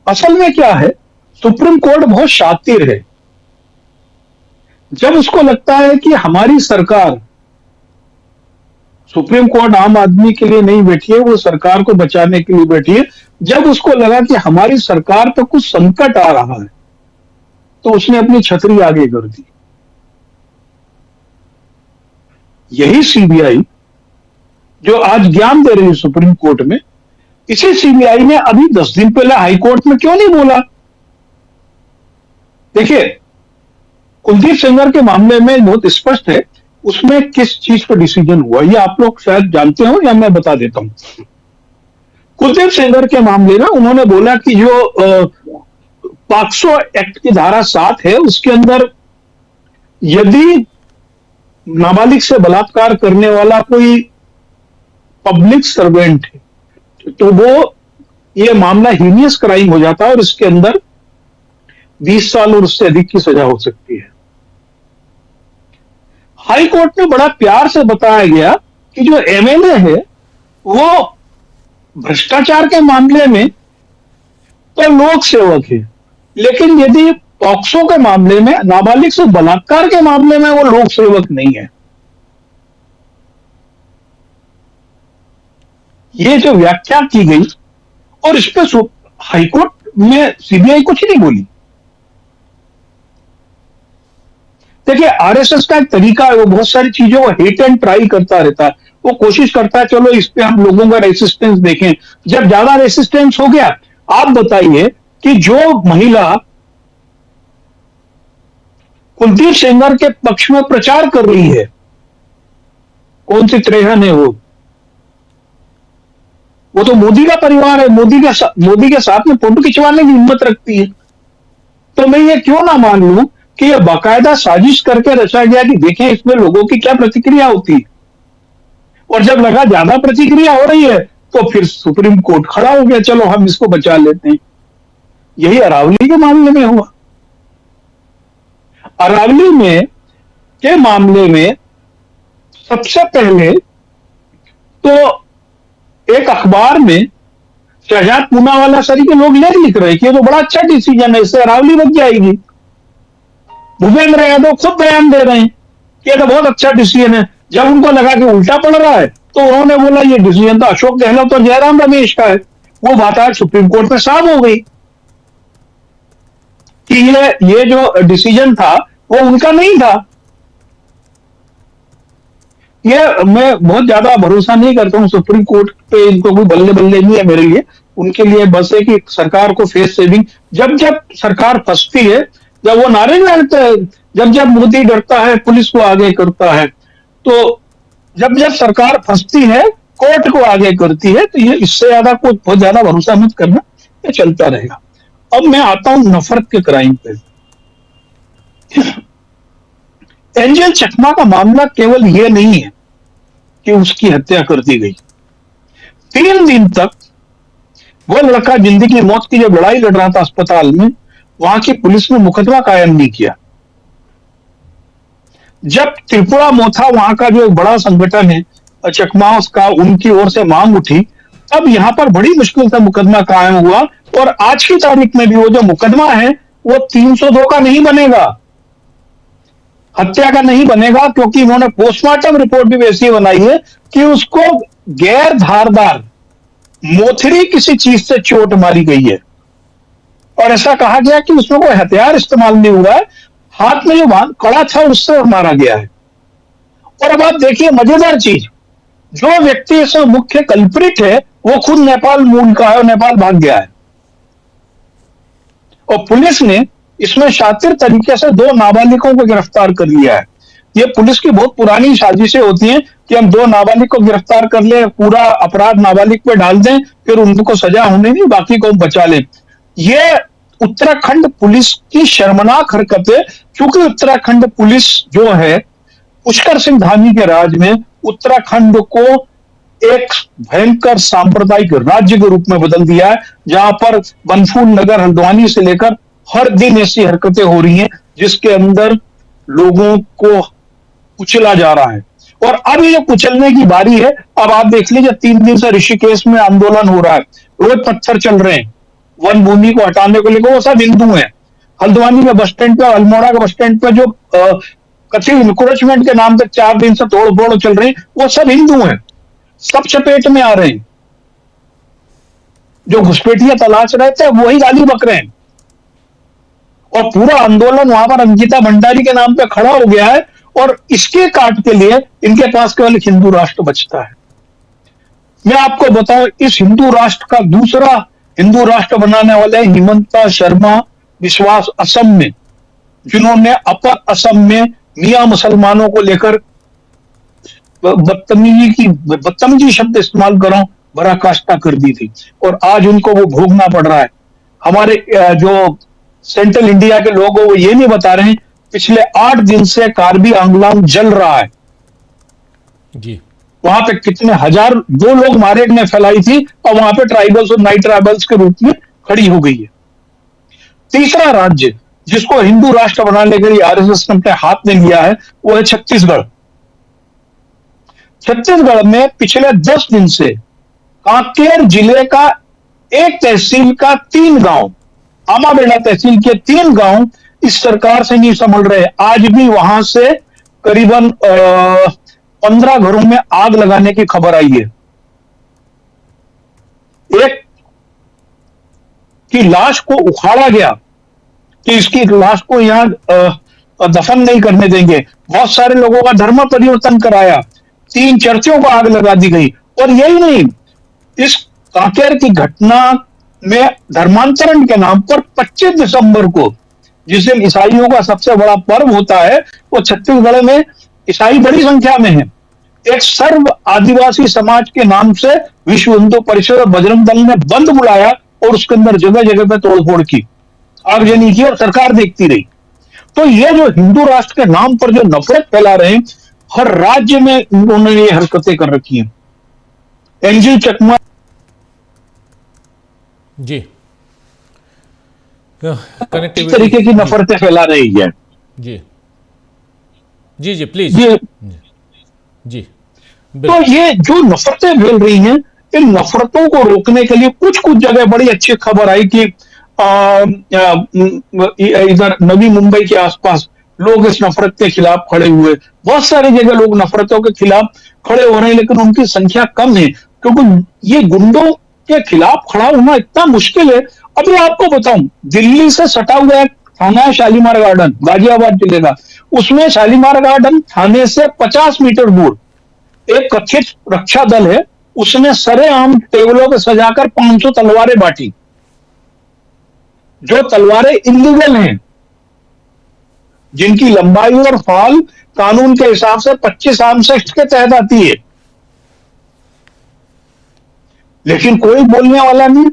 असल में क्या है, सुप्रीम कोर्ट बहुत शातिर है। जब उसको लगता है कि हमारी सरकार, सुप्रीम कोर्ट आम आदमी के लिए नहीं बैठी है, वो सरकार को बचाने के लिए बैठी है, जब उसको लगा कि हमारी सरकार पर कुछ संकट आ रहा है तो उसने अपनी छतरी आगे कर दी। यही सीबीआई जो आज ज्ञान दे रही है सुप्रीम कोर्ट में, इसी सीबीआई ने अभी 10 दिन पहले हाई कोर्ट में क्यों नहीं बोला? देखिए, कुलदीप सेंगर के मामले में बहुत स्पष्ट है उसमें किस चीज पर डिसीजन हुआ, ये आप लोग शायद जानते हो या मैं बता देता हूं। कुलदीप सेंगर के मामले में उन्होंने बोला कि जो पॉक्सो एक्ट की धारा 7 है उसके अंदर यदि नाबालिग से बलात्कार करने वाला कोई पब्लिक सर्वेंट है तो वो ये मामला हीनियस क्राइम हो जाता है और इसके अंदर 20 साल और उससे अधिक की सजा हो सकती है। हाई कोर्ट में बड़ा प्यार से बताया गया कि जो एमएलए है वो भ्रष्टाचार के मामले में तो लोक सेवक है, लेकिन यदि पॉक्सो के मामले में, नाबालिग से बलात्कार के मामले में वो लोक सेवक नहीं है। ये जो व्याख्या की गई, और इस पे हाईकोर्ट में सीबीआई कुछ नहीं बोली। देखिए, आरएसएस का एक तरीका है, वो बहुत सारी चीजों को हिट एंड ट्राई करता रहता है। वो कोशिश करता है चलो इस पे हम लोगों का रेसिस्टेंस देखें। जब ज्यादा रेसिस्टेंस हो गया, आप बताइए कि जो महिला कुलदीप सेंगर के पक्ष में प्रचार कर रही है, कौन सी त्रेहन है वो तो मोदी का परिवार है, मोदी के साथ में फोटो खिंचवाने की हिम्मत रखती है। तो मैं ये क्यों ना मान लूं कि ये बाकायदा साजिश करके रचा गया कि देखें इसमें लोगों की क्या प्रतिक्रिया होती है। और जब लगा ज्यादा प्रतिक्रिया हो रही है तो फिर सुप्रीम कोर्ट खड़ा हो गया, चलो हम इसको बचा लेते हैं। यही अरावली के मामले में हुआ। अरावली में के मामले में सबसे पहले तो एक अखबार में शहजाद पूनावाला सरी के लोग लेख लिख रहे कि ये तो बड़ा अच्छा डिसीजन है, इससे अरावली बच जाएगी। भूपेंद्र यादव खुद बयान दे रहे हैं कि ये तो बहुत अच्छा डिसीजन है। जब उनको लगा कि उल्टा पड़ रहा है तो उन्होंने बोला ये डिसीजन तो अशोक गहलोत और जयराम रमेश का है। वो बात आज सुप्रीम कोर्ट में साफ हो गई कि ये जो डिसीजन था वो उनका नहीं था। ये मैं बहुत ज्यादा भरोसा नहीं करता हूं सुप्रीम कोर्ट पे, इनको कोई बल्ले बल्ले नहीं है मेरे लिए। उनके लिए बस है कि सरकार को फेस सेविंग, जब जब सरकार फंसती है, जब वो नारे लड़ते हैं, जब जब मोदी डरता है पुलिस को आगे करता है, तो जब जब सरकार फंसती है कोर्ट को आगे करती है, तो ये इससे ज्यादा कुछ बहुत ज्यादा भरोसा मत करना, ये चलता रहेगा। अब मैं आता हूं नफरत के क्राइम पे। एंजल चकमा का मामला केवल यह नहीं है कि उसकी हत्या कर दी गई। 3 दिन तक वो लड़का जिंदगी मौत की जब लड़ाई लड़ रहा था अस्पताल में, वहां की पुलिस ने मुकदमा कायम नहीं किया। जब त्रिपुरा मोथा वहां का जो बड़ा संगठन है चकमाओं का, उनकी ओर से मांग उठी, तब यहां पर बड़ी मुश्किल से मुकदमा कायम हुआ। और आज की तारीख में भी वो जो मुकदमा है वो 302 का नहीं बनेगा, हत्या का नहीं बनेगा, क्योंकि उन्होंने पोस्टमार्टम रिपोर्ट भी वैसी बनाई है कि उसको गैर धारदार मोथरी किसी चीज से चोट मारी गई है। और ऐसा कहा गया कि उसमें कोई हथियार इस्तेमाल नहीं हुआ है, हाथ में जो कड़ा था उससे मारा गया है। और अब आप देखिए मजेदार चीज, जो व्यक्ति इसमें मुख्य कल्प्रिट है वो खुद नेपाल मूल का है और नेपाल भाग गया है। और पुलिस ने इसमें शातिर तरीके से 2 नाबालिगों को गिरफ्तार कर लिया है। ये पुलिस की बहुत पुरानी साजिशें होती हैं कि हम 2 नाबालिग को गिरफ्तार कर ले, पूरा अपराध नाबालिग पे डाल दें, फिर उनको सजा होने नहीं, बाकी को बचा लें। ये उत्तराखंड पुलिस की शर्मनाक हरकत है, क्योंकि उत्तराखंड पुलिस जो है पुष्कर सिंह धामी के राज में उत्तराखंड को एक भयंकर सांप्रदायिक राज्य के रूप में बदल दिया है, जहां पर बनफूल नगर हल्द्वानी से लेकर हर दिन ऐसी हरकतें हो रही हैं जिसके अंदर लोगों को कुचला जा रहा है। और अब ये कुचलने की बारी है। अब आप देख लीजिए 3 दिन से ऋषिकेश में आंदोलन हो रहा है, रोज पत्थर चल रहे हैं वन भूमि को हटाने को लेकर, वो सब हिंदू हैं। हल्द्वानी में बस स्टैंड पे, अल्मोड़ा के बस स्टैंड पे जो कथित इंक्रोचमेंट के नाम पे 4 दिन से तोड़ फोड़ चल रही, वो सब हिंदू हैं, सब चपेट में आ रहे हैं। जो घुसपैठियां तलाश रहे थे वही गाली बक रहे हैं। और पूरा आंदोलन वहां पर अंकिता भंडारी के नाम पे खड़ा हो गया है, और इसके काट के लिए इनके पास केवल हिंदू राष्ट्र बचता है। मैं आपको बताऊं, इस हिंदू राष्ट्र का दूसरा हिंदू राष्ट्र बनाने वाले हिमंता शर्मा विश्वास असम में, जिन्होंने अपर असम में मियां मुसलमानों को लेकर बदतमीजी शब्द इस्तेमाल करो पराकाष्ठा कर दी थी, और आज उनको वो भोगना पड़ रहा है। हमारे जो सेंट्रल इंडिया के लोग वो ये नहीं बता रहे हैं, पिछले 8 दिन से कार्बी आंगलांग जल रहा है जी। वहां पे कितने हजार 2 लोग मारे ने फैलाई थी, और वहां पे ट्राइबल्स और नाइट ट्राइबल्स के रूप में खड़ी हो गई है। तीसरा राज्य जिसको हिंदू राष्ट्र बनाने के लिए आरएसएस ने अपने हाथ में लिया है वो है छत्तीसगढ़। छत्तीसगढ़ में पिछले 10 दिन से कांकेर जिले का एक तहसील का 3 गांव, आमाबेड़ा तहसील के 3 गांव इस सरकार से नहीं संभल रहे। आज भी वहां से करीबन 15 घरों में आग लगाने की खबर आई है। एक की लाश को उखाड़ा गया कि इसकी लाश को यहां दफन नहीं करने देंगे, बहुत सारे लोगों का धर्म परिवर्तन कराया, 3 चर्चों को आग लगा दी गई। और यही नहीं, इस कांकेर की घटना में धर्मांतरण के नाम पर 25 दिसंबर को, जिस दिन ईसाइयों का सबसे बड़ा पर्व होता है, वो छत्तीसगढ़ में ईसाई बड़ी संख्या में है, एक सर्व आदिवासी समाज के नाम से विश्व हिंदू परिषद और बजरंग दल ने बंद बुलाया और उसके अंदर जगह जगह पे तोड़फोड़ की, आगजनी की और सरकार देखती रही। तो ये जो हिंदू राष्ट्र के नाम पर जो नफरत फैला रहे हैं, हर राज्य में उन्होंने ये हरकतें कर रखी हैं। एनजी चकमा जी इस कनेक्टिविटी तरीके की नफरतें फैला रही है। जी जी जी प्लीज ये जी तो ये जो नफरतें फैल रही हैं, इन नफरतों को रोकने के लिए कुछ कुछ जगह बड़ी अच्छी खबर आई कि इधर नवी मुंबई के आसपास लोग इस नफरत के खिलाफ खड़े हुए, बहुत सारी जगह लोग नफरतों के खिलाफ खड़े हो रहे हैं, लेकिन उनकी संख्या कम है, क्योंकि ये गुंडों के खिलाफ खड़ा होना इतना मुश्किल है। अभी आपको बताऊं, दिल्ली से सटा हुआ एक थाना है शालीमार गार्डन, गाजियाबाद जिले का, उसमें शालीमार गार्डन थाने से 50 मीटर दूर एक कथित रक्षा दल है, उसने सरेआम टेबलों पर सजाकर 500 तलवारें बांटी, जो तलवारें इलीगल हैं, जिनकी लंबाई और फाल कानून के हिसाब से 25 आर्म्स एक्ट के तहत आती है, लेकिन कोई बोलने वाला नहीं।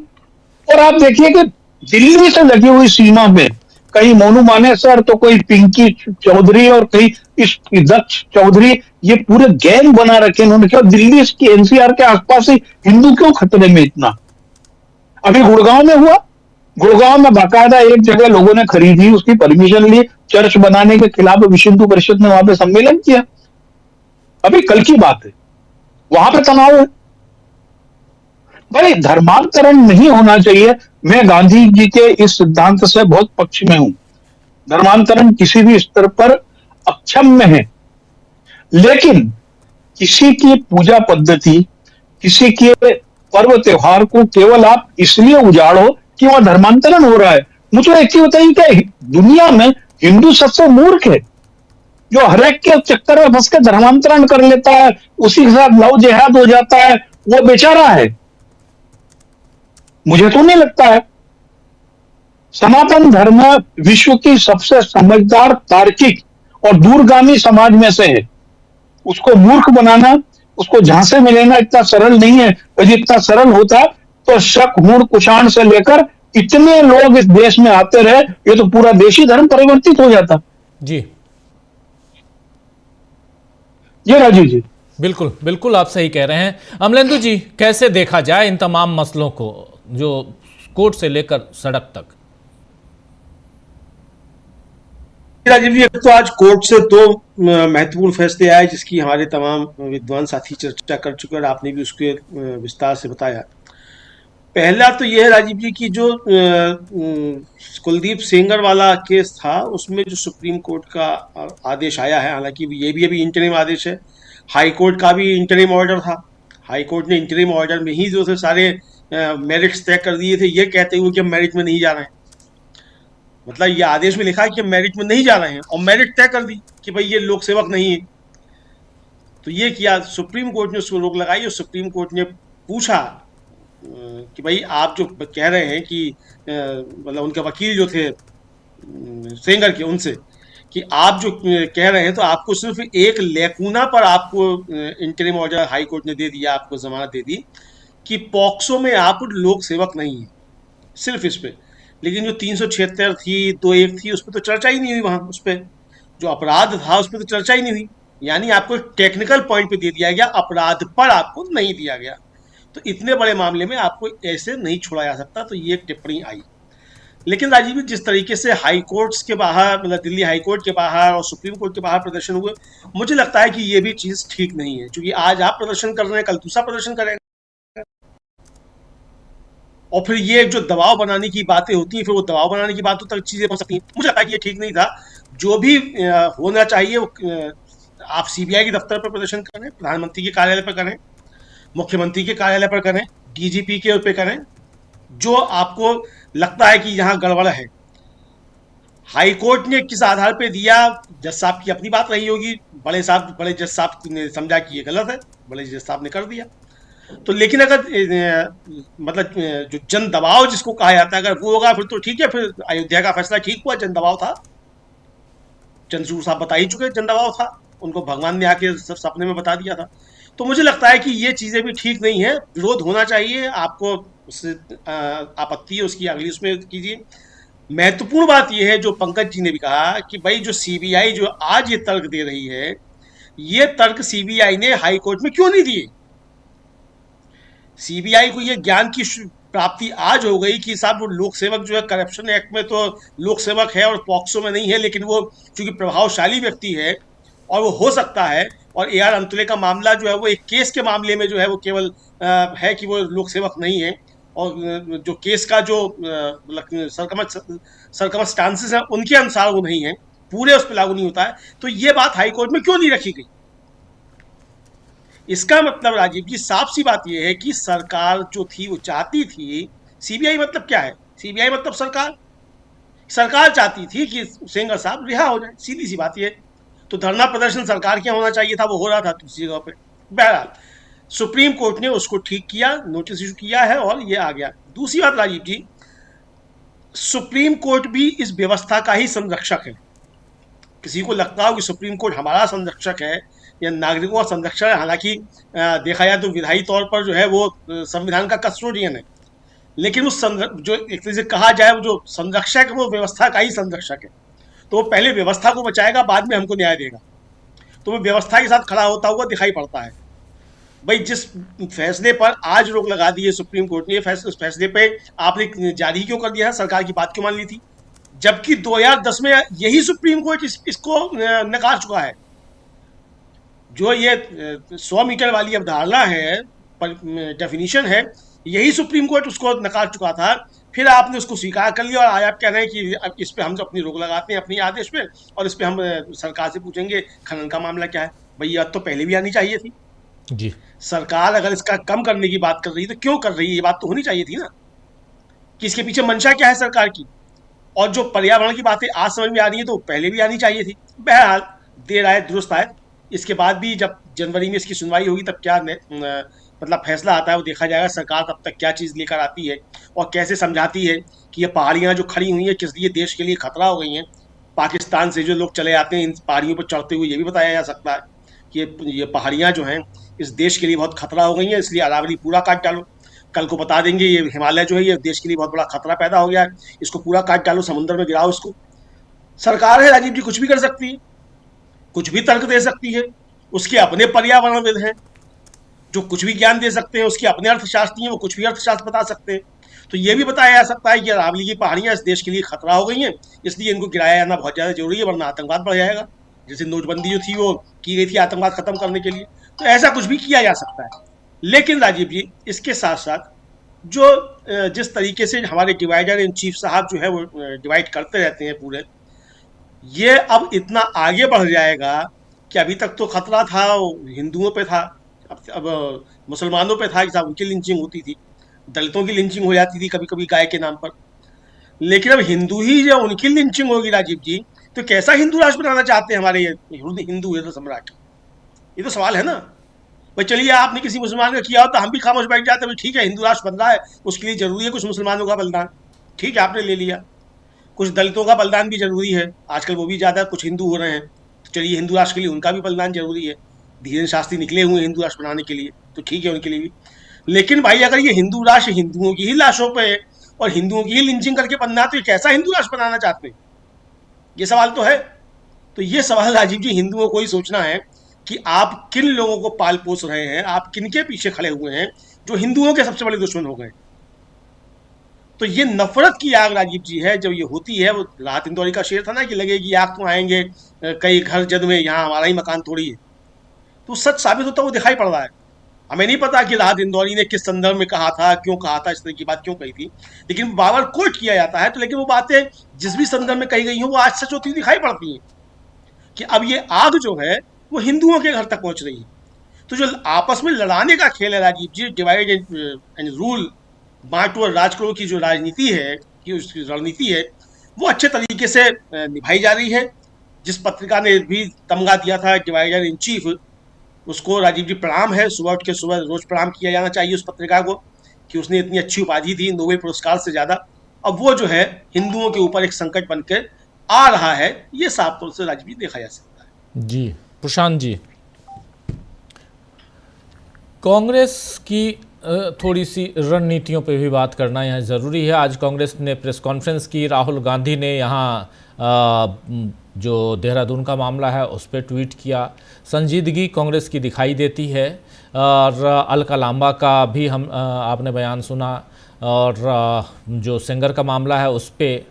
और आप देखिए कि दिल्ली से लगी हुई सीमा में कहीं मोनू मानेसर, तो कोई पिंकी चौधरी और कहीं इस दक्ष चौधरी, ये पूरे गैंग बना रखे इन्होंने। क्या दिल्ली की एनसीआर के आसपास ही हिंदू क्यों खतरे में इतना? अभी गुड़गांव में हुआ, गुड़गांव में बाकायदा एक जगह लोगों ने खरीदी, उसकी परमिशन ली, चर्च बनाने के खिलाफ विश्व हिंदू परिषद ने वहां पे सम्मेलन किया, अभी कल की बात है, वहां पे तनाव है। भाई धर्मांतरण नहीं होना चाहिए, मैं गांधी जी के इस सिद्धांत से बहुत पक्ष में हूं। धर्मांतरण किसी भी स्तर पर अक्षम्य है, लेकिन किसी की पूजा पद्धति, किसी के पर्व त्योहार को केवल आप इसलिए उजाड़ो कि वहां धर्मांतरण हो रहा है। मुझे एक चीज बताइए, क्या दुनिया में हिंदू सबसे मूर्ख है जो हर एक के चक्कर में फंस के धर्मांतरण कर लेता है, उसी के साथ लव जिहाद हो जाता है, वो बेचारा है? मुझे तो नहीं लगता है। सनातन धर्म विश्व की सबसे समझदार, तार्किक और दूरगामी समाज में से है। उसको मूर्ख बनाना, उसको झांसे में लेना इतना सरल नहीं है। यदि इतना सरल होता तो शक, हूण, कुषाण से लेकर इतने लोग इस देश में आते रहे, ये तो पूरा देश ही धर्म परिवर्तित हो जाता। जी ये राजीव जी, बिल्कुल बिल्कुल आप सही कह रहे हैं। अमलेंदु जी, कैसे देखा जाए इन तमाम मसलों को, जो कोर्ट से लेकर सड़क तक? राजीव जी, तो आज कोर्ट से 2 महत्वपूर्ण फैसले आए जिसकी हमारे तमाम विद्वान साथी चर्चा कर चुके हैं और आपने भी उसके विस्तार से बताया। पहला तो यह है राजीव जी की जो कुलदीप सेंगर वाला केस था, उसमें जो सुप्रीम कोर्ट का आदेश आया है, हालांकि ये भी अभी इंटरिम आदेश है, हाई कोर्ट का भी इंटरिम ऑर्डर था। हाई कोर्ट ने इंटरिम ऑर्डर में ही जो थे सारे मेरिट्स तय कर दिए थे, ये कहते हुए कि हम मेरिट में नहीं जा रहे हैं। मतलब ये आदेश में लिखा है कि हम मेरिट में नहीं जा रहे हैं, और मेरिट तय कर दी कि भाई ये लोक सेवक नहीं है। तो ये किया, सुप्रीम कोर्ट ने उसको रोक लगाई और सुप्रीम कोर्ट ने पूछा कि भाई आप जो कह रहे हैं कि मतलब उनके वकील जो थे सेंगर के, उनसे कि आप जो कह रहे हैं, तो आपको सिर्फ एक लेकुना पर आपको इंटरिम ऑर्डर हाई कोर्ट ने दे दिया, आपको जमानत दे दी कि पॉक्सो में आप लोक सेवक नहीं है, सिर्फ इस पे। लेकिन जो 376 थी, 2(1) थी, उस पर तो चर्चा ही नहीं हुई। वहां उस पर जो अपराध था उस पर तो चर्चा ही नहीं हुई, यानी आपको टेक्निकल पॉइंट पे दे दिया गया, अपराध पर आपको नहीं दिया गया। तो इतने बड़े मामले में आपको ऐसे नहीं छोड़ा जा सकता। तो ये टिप्पणी आई। लेकिन राजीव जी, जिस तरीके से हाई कोर्ट्स के बाहर, मतलब दिल्ली हाई कोर्ट के बाहर और सुप्रीम कोर्ट के बाहर प्रदर्शन हुए, मुझे लगता है कि ये भी चीज ठीक नहीं है, क्योंकि आज आप प्रदर्शन कर रहे हैं, कल दूसरा प्रदर्शन करेंगे, और फिर ये जो दबाव बनाने की बातें होती हैं, फिर वो दबाव बनाने की बातों तक चीजें पहुंच सकती हैं। मुझे लगता है कि ये ठीक नहीं था। जो भी होना चाहिए वो आप सीबीआई के दफ्तर पर प्रदर्शन करें, प्रधानमंत्री के कार्यालय पर करें, मुख्यमंत्री के कार्यालय पर करें, डीजीपी के पे करें जो आपको लगता है कि यहाँ गड़बड़ है। हाई कोर्ट ने किस आधार पे दिया, जज साहब की अपनी बात रही होगी, बड़े जज साहब ने समझा कि ये गलत है, बड़े जज साहब ने कर दिया। तो लेकिन अगर मतलब जो जन दबाव जिसको कहा जाता है अगर वो होगा फिर तो ठीक है, फिर अयोध्या का फैसला ठीक हुआ, जन दबाव था, चंद्रचूड़ साहब बता ही चुके जन दबाव था, उनको भगवान ने आके सब सपने में बता दिया था। तो मुझे लगता है कि ये चीजें भी ठीक नहीं है, विरोध होना चाहिए, आपको उससे आपत्ति है उसकी अगली उसमें कीजिए। महत्वपूर्ण बात यह है जो पंकज जी ने भी कहा कि भाई जो सीबीआई जो आज ये तर्क दे रही है, ये तर्क सीबीआई ने हाई कोर्ट में क्यों नहीं दिए? सीबीआई को ये ज्ञान की प्राप्ति आज हो गई कि साहब वो लोक सेवक जो है करप्शन एक्ट में तो लोक सेवक है और पॉक्सो में नहीं है, लेकिन वो चूंकि प्रभावशाली व्यक्ति है और वो हो सकता है, और ए आर अंतुले का मामला जो है वो एक केस के मामले में जो है वो केवल है कि वो लोक सेवक नहीं है, और जो केस का जो सरकमस्टांसेस है उनके अनुसार वो नहीं है, पूरे उस पर लागू नहीं होता है। तो ये बात हाई कोर्ट में क्यों नहीं रखी गई? इसका मतलब राजीव जी साफ सी बात यह है कि सरकार जो थी वो चाहती थी, सीबीआई मतलब क्या है, सीबीआई मतलब सरकार चाहती थी कि सेंगर साहब रिहा हो जाए, सीधी सी बात ये। तो धरना प्रदर्शन सरकार क्या होना चाहिए था, वो हो रहा था दूसरी जगह पे। बहरहाल सुप्रीम कोर्ट ने उसको ठीक किया, नोटिस इशू किया है और ये आ गया। दूसरी बात राजीव जी, सुप्रीम कोर्ट भी इस व्यवस्था का ही संरक्षक है। किसी को लगता हो कि सुप्रीम कोर्ट हमारा संरक्षक है या नागरिकों का संरक्षक है, हालांकि देखा जाए तो विधायी तौर पर जो है वो संविधान का कस्टोडियन है, लेकिन उस जो एक तरह से कहा जाए वो जो संरक्षक है वो व्यवस्था का ही संरक्षक है। तो वो पहले व्यवस्था को बचाएगा, बाद में हमको न्याय देगा। तो वो व्यवस्था के साथ खड़ा होता हुआ दिखाई पड़ता है। भाई जिस फैसले पर आज रोक लगा दी है सुप्रीम कोर्ट ने, उस फैसले पे आपने जारी क्यों कर दिया है, सरकार की बात क्यों मान ली थी, जबकि 2010 में यही सुप्रीम कोर्ट इसको नकार चुका है। जो ये 100 मीटर वाली अवधारणा है, डेफिनेशन है, यही सुप्रीम कोर्ट उसको नकार चुका था। फिर आपने उसको स्वीकार कर लिया और आज आप कह रहे हैं कि अब इस पे हम जो अपनी रोक लगाते हैं अपनी आदेश पे, और इस पे हम सरकार से पूछेंगे खनन का मामला क्या है। भाई ये तो पहले भी आनी चाहिए थी जी। सरकार अगर इसका कम करने की बात कर रही है तो क्यों कर रही है, ये बात तो होनी चाहिए थी ना कि इसके पीछे मंशा क्या है सरकार की। और जो पर्यावरण की बातें आज समझ में आ रही है तो पहले भी आनी चाहिए थी। बहरहाल देर आए दुरुस्त आए, इसके बाद भी जब जनवरी में इसकी सुनवाई होगी तब क्या मतलब फैसला आता है वो देखा जाएगा। सरकार तब तक क्या चीज़ लेकर आती है और कैसे समझाती है कि ये पहाड़ियाँ जो खड़ी हुई हैं किस लिए देश के लिए खतरा हो गई हैं। पाकिस्तान से जो लोग चले आते हैं इन पहाड़ियों पर चढ़ते हुए, ये भी बताया जा सकता है कि ये पहाड़ियाँ जो हैं इस देश के लिए बहुत खतरा हो गई हैं, इसलिए अरावली पूरा काट डालो। कल को बता देंगे ये हिमालय जो है ये देश के लिए बहुत बड़ा खतरा पैदा हो गया है, इसको पूरा काट डालो, समुद्र में गिराओ इसको। सरकार है राजीव जी, कुछ भी कर सकती है, कुछ भी तर्क दे सकती है। उसके अपने पर्यावरणविद हैं जो कुछ भी ज्ञान दे सकते हैं, उसके अपने अर्थशास्त्री हैं वो कुछ भी अर्थशास्त्र बता सकते हैं। तो ये भी बताया जा सकता है कि अरावली की पहाड़ियाँ इस देश के लिए खतरा हो गई हैं, इसलिए इनको गिराया जाना बहुत ज़्यादा जरूरी है, वरना आतंकवाद बढ़ जाएगा। जैसे नोटबंदी जो थी वो की गई थी आतंकवाद खत्म करने के लिए, तो ऐसा कुछ भी किया जा सकता है। लेकिन राजीव जी इसके साथ साथ जो जिस तरीके से हमारे डिवाइडर इन चीफ साहब जो है वो डिवाइड करते रहते हैं पूरे, ये अब इतना आगे बढ़ जाएगा कि अभी तक तो खतरा था हिंदुओं पे था, अब मुसलमानों पे था कि साहब उनकी लिंचिंग होती थी, दलितों की लिंचिंग हो जाती थी कभी कभी गाय के नाम पर। लेकिन अब हिंदू ही जब उनकी लिंचिंग होगी राजीव जी, तो कैसा हिंदू राष्ट्र बनाना चाहते हैं हमारे हिंदू है तो सम्राट? ये तो सवाल है ना। भाई चलिए आपने किसी मुसलमान का किया हो तो हम भी खामोश बैठ जाते हैं, हिंदू राष्ट्र बन रहा है उसके लिए जरूरी है कुछ मुसलमानों का बलिदान, ठीक है आपने ले लिया। कुछ दलितों का बलिदान भी जरूरी है, आजकल वो भी ज़्यादा कुछ हिंदू हो रहे हैं, तो चलिए हिंदू राष्ट्र के लिए उनका भी बलिदान जरूरी है। धीरेन्द्र शास्त्री निकले हुए हिंदू राष्ट्र बनाने के लिए, तो ठीक है उनके लिए भी। लेकिन भाई अगर ये हिंदू राष्ट्र हिंदुओं की ही लाशों पे है और हिंदुओं की ही लिंचिंग करके बनना, तो ये कैसा हिंदू राष्ट्र बनाना चाहते हैं? ये सवाल तो है। तो ये सवाल राजीव जी हिंदुओं को ही सोचना है कि आप किन लोगों को पाल पोस रहे हैं, आप किनके पीछे खड़े हुए हैं जो हिंदुओं के सबसे बड़े दुश्मन हो गए। तो ये नफरत की आग राजीव जी है, जब ये होती है, वो राहत इंदौरी का शेर था ना कि लगेगी आग तो आएंगे कई घर जद में, यहाँ हमारा ही मकान थोड़ी है। तो सच साबित होता वो दिखाई पड़ रहा है। हमें नहीं पता कि राहत इंदौरी ने किस संदर्भ में कहा था, क्यों कहा था, इस तरह की बात क्यों कही थी, लेकिन बार बार कोट किया जाता है। तो लेकिन वो बातें जिस भी संदर्भ में कही गई हैं वो आज सच होती दिखाई पड़ती हैं कि अब ये आग जो है वो हिंदुओं के घर तक पहुंच रही है। तो जो आपस में लड़ाने का खेल है राजीव जी, डिवाइड एंड रूल, बांटो और राज करो की जो राजनीति है, की उसकी रणनीति है, वो अच्छे तरीके से निभाई जा रही है। जिस पत्रिका ने भी तमगा दिया था डिवाइडर इन चीफ, उसको राजीव जी प्रणाम है, सुबह उठ के सुबह रोज प्रणाम किया जाना चाहिए उस पत्रिका को कि उसने इतनी अच्छी उपाधि दी, नोबेल पुरस्कार से ज्यादा। अब वो जो है हिंदुओं के ऊपर एक संकट बनकर आ रहा है, ये साफ तौर से राजीव जी देखा जा सकता है। जी प्रशांत जी, कांग्रेस की थोड़ी सी रणनीतियों पे भी बात करना यहाँ ज़रूरी है। आज कांग्रेस ने प्रेस कॉन्फ्रेंस की, राहुल गांधी ने यहाँ जो देहरादून का मामला है उस पर ट्वीट किया। संजीदगी कांग्रेस की दिखाई देती है। और अलका लांबा का भी आपने बयान सुना, और जो सेंगर का मामला है उस पर,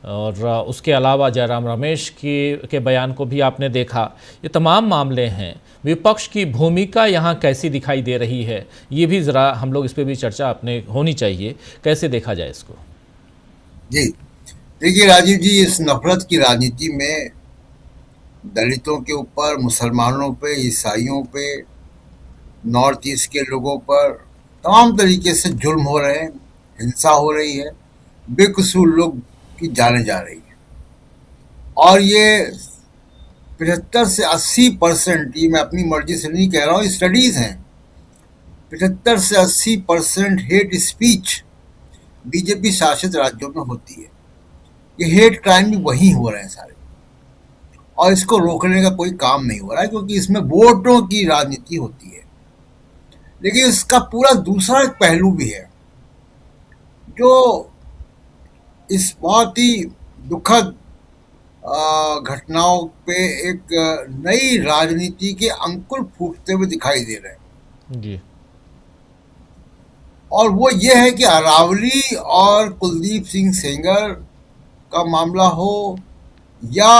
और उसके अलावा जयराम रमेश के बयान को भी आपने देखा। ये तमाम मामले हैं, विपक्ष की भूमिका यहाँ कैसी दिखाई दे रही है, ये भी ज़रा हम लोग इस पर भी चर्चा अपने होनी चाहिए, कैसे देखा जाए इसको। जी देखिए राजीव जी, इस नफरत की राजनीति में दलितों के ऊपर, मुसलमानों पे, ईसाइयों पे, नॉर्थ ईस्ट के लोगों पर तमाम तरीके से जुल्म हो रहे हैं, हिंसा हो रही है, बेकसूर लोग की जाने जा रही है। और ये 75 से 80%, ये मैं अपनी मर्जी से नहीं कह रहा हूँ, स्टडीज हैं, 75 से 80% हेट स्पीच बीजेपी शासित राज्यों में होती है। ये हेट क्राइम भी वहीं हो रहे हैं सारे, और इसको रोकने का कोई काम नहीं हो रहा है, क्योंकि इसमें वोटों की राजनीति होती है। लेकिन इसका पूरा दूसरा एक पहलू भी है, जो इस बहुत ही दुखद घटनाओं पे एक नई राजनीति के अंकुर फूटते हुए दिखाई दे रहे हैं। जी। और वो ये है कि अरावली और कुलदीप सिंह सेंगर का मामला हो या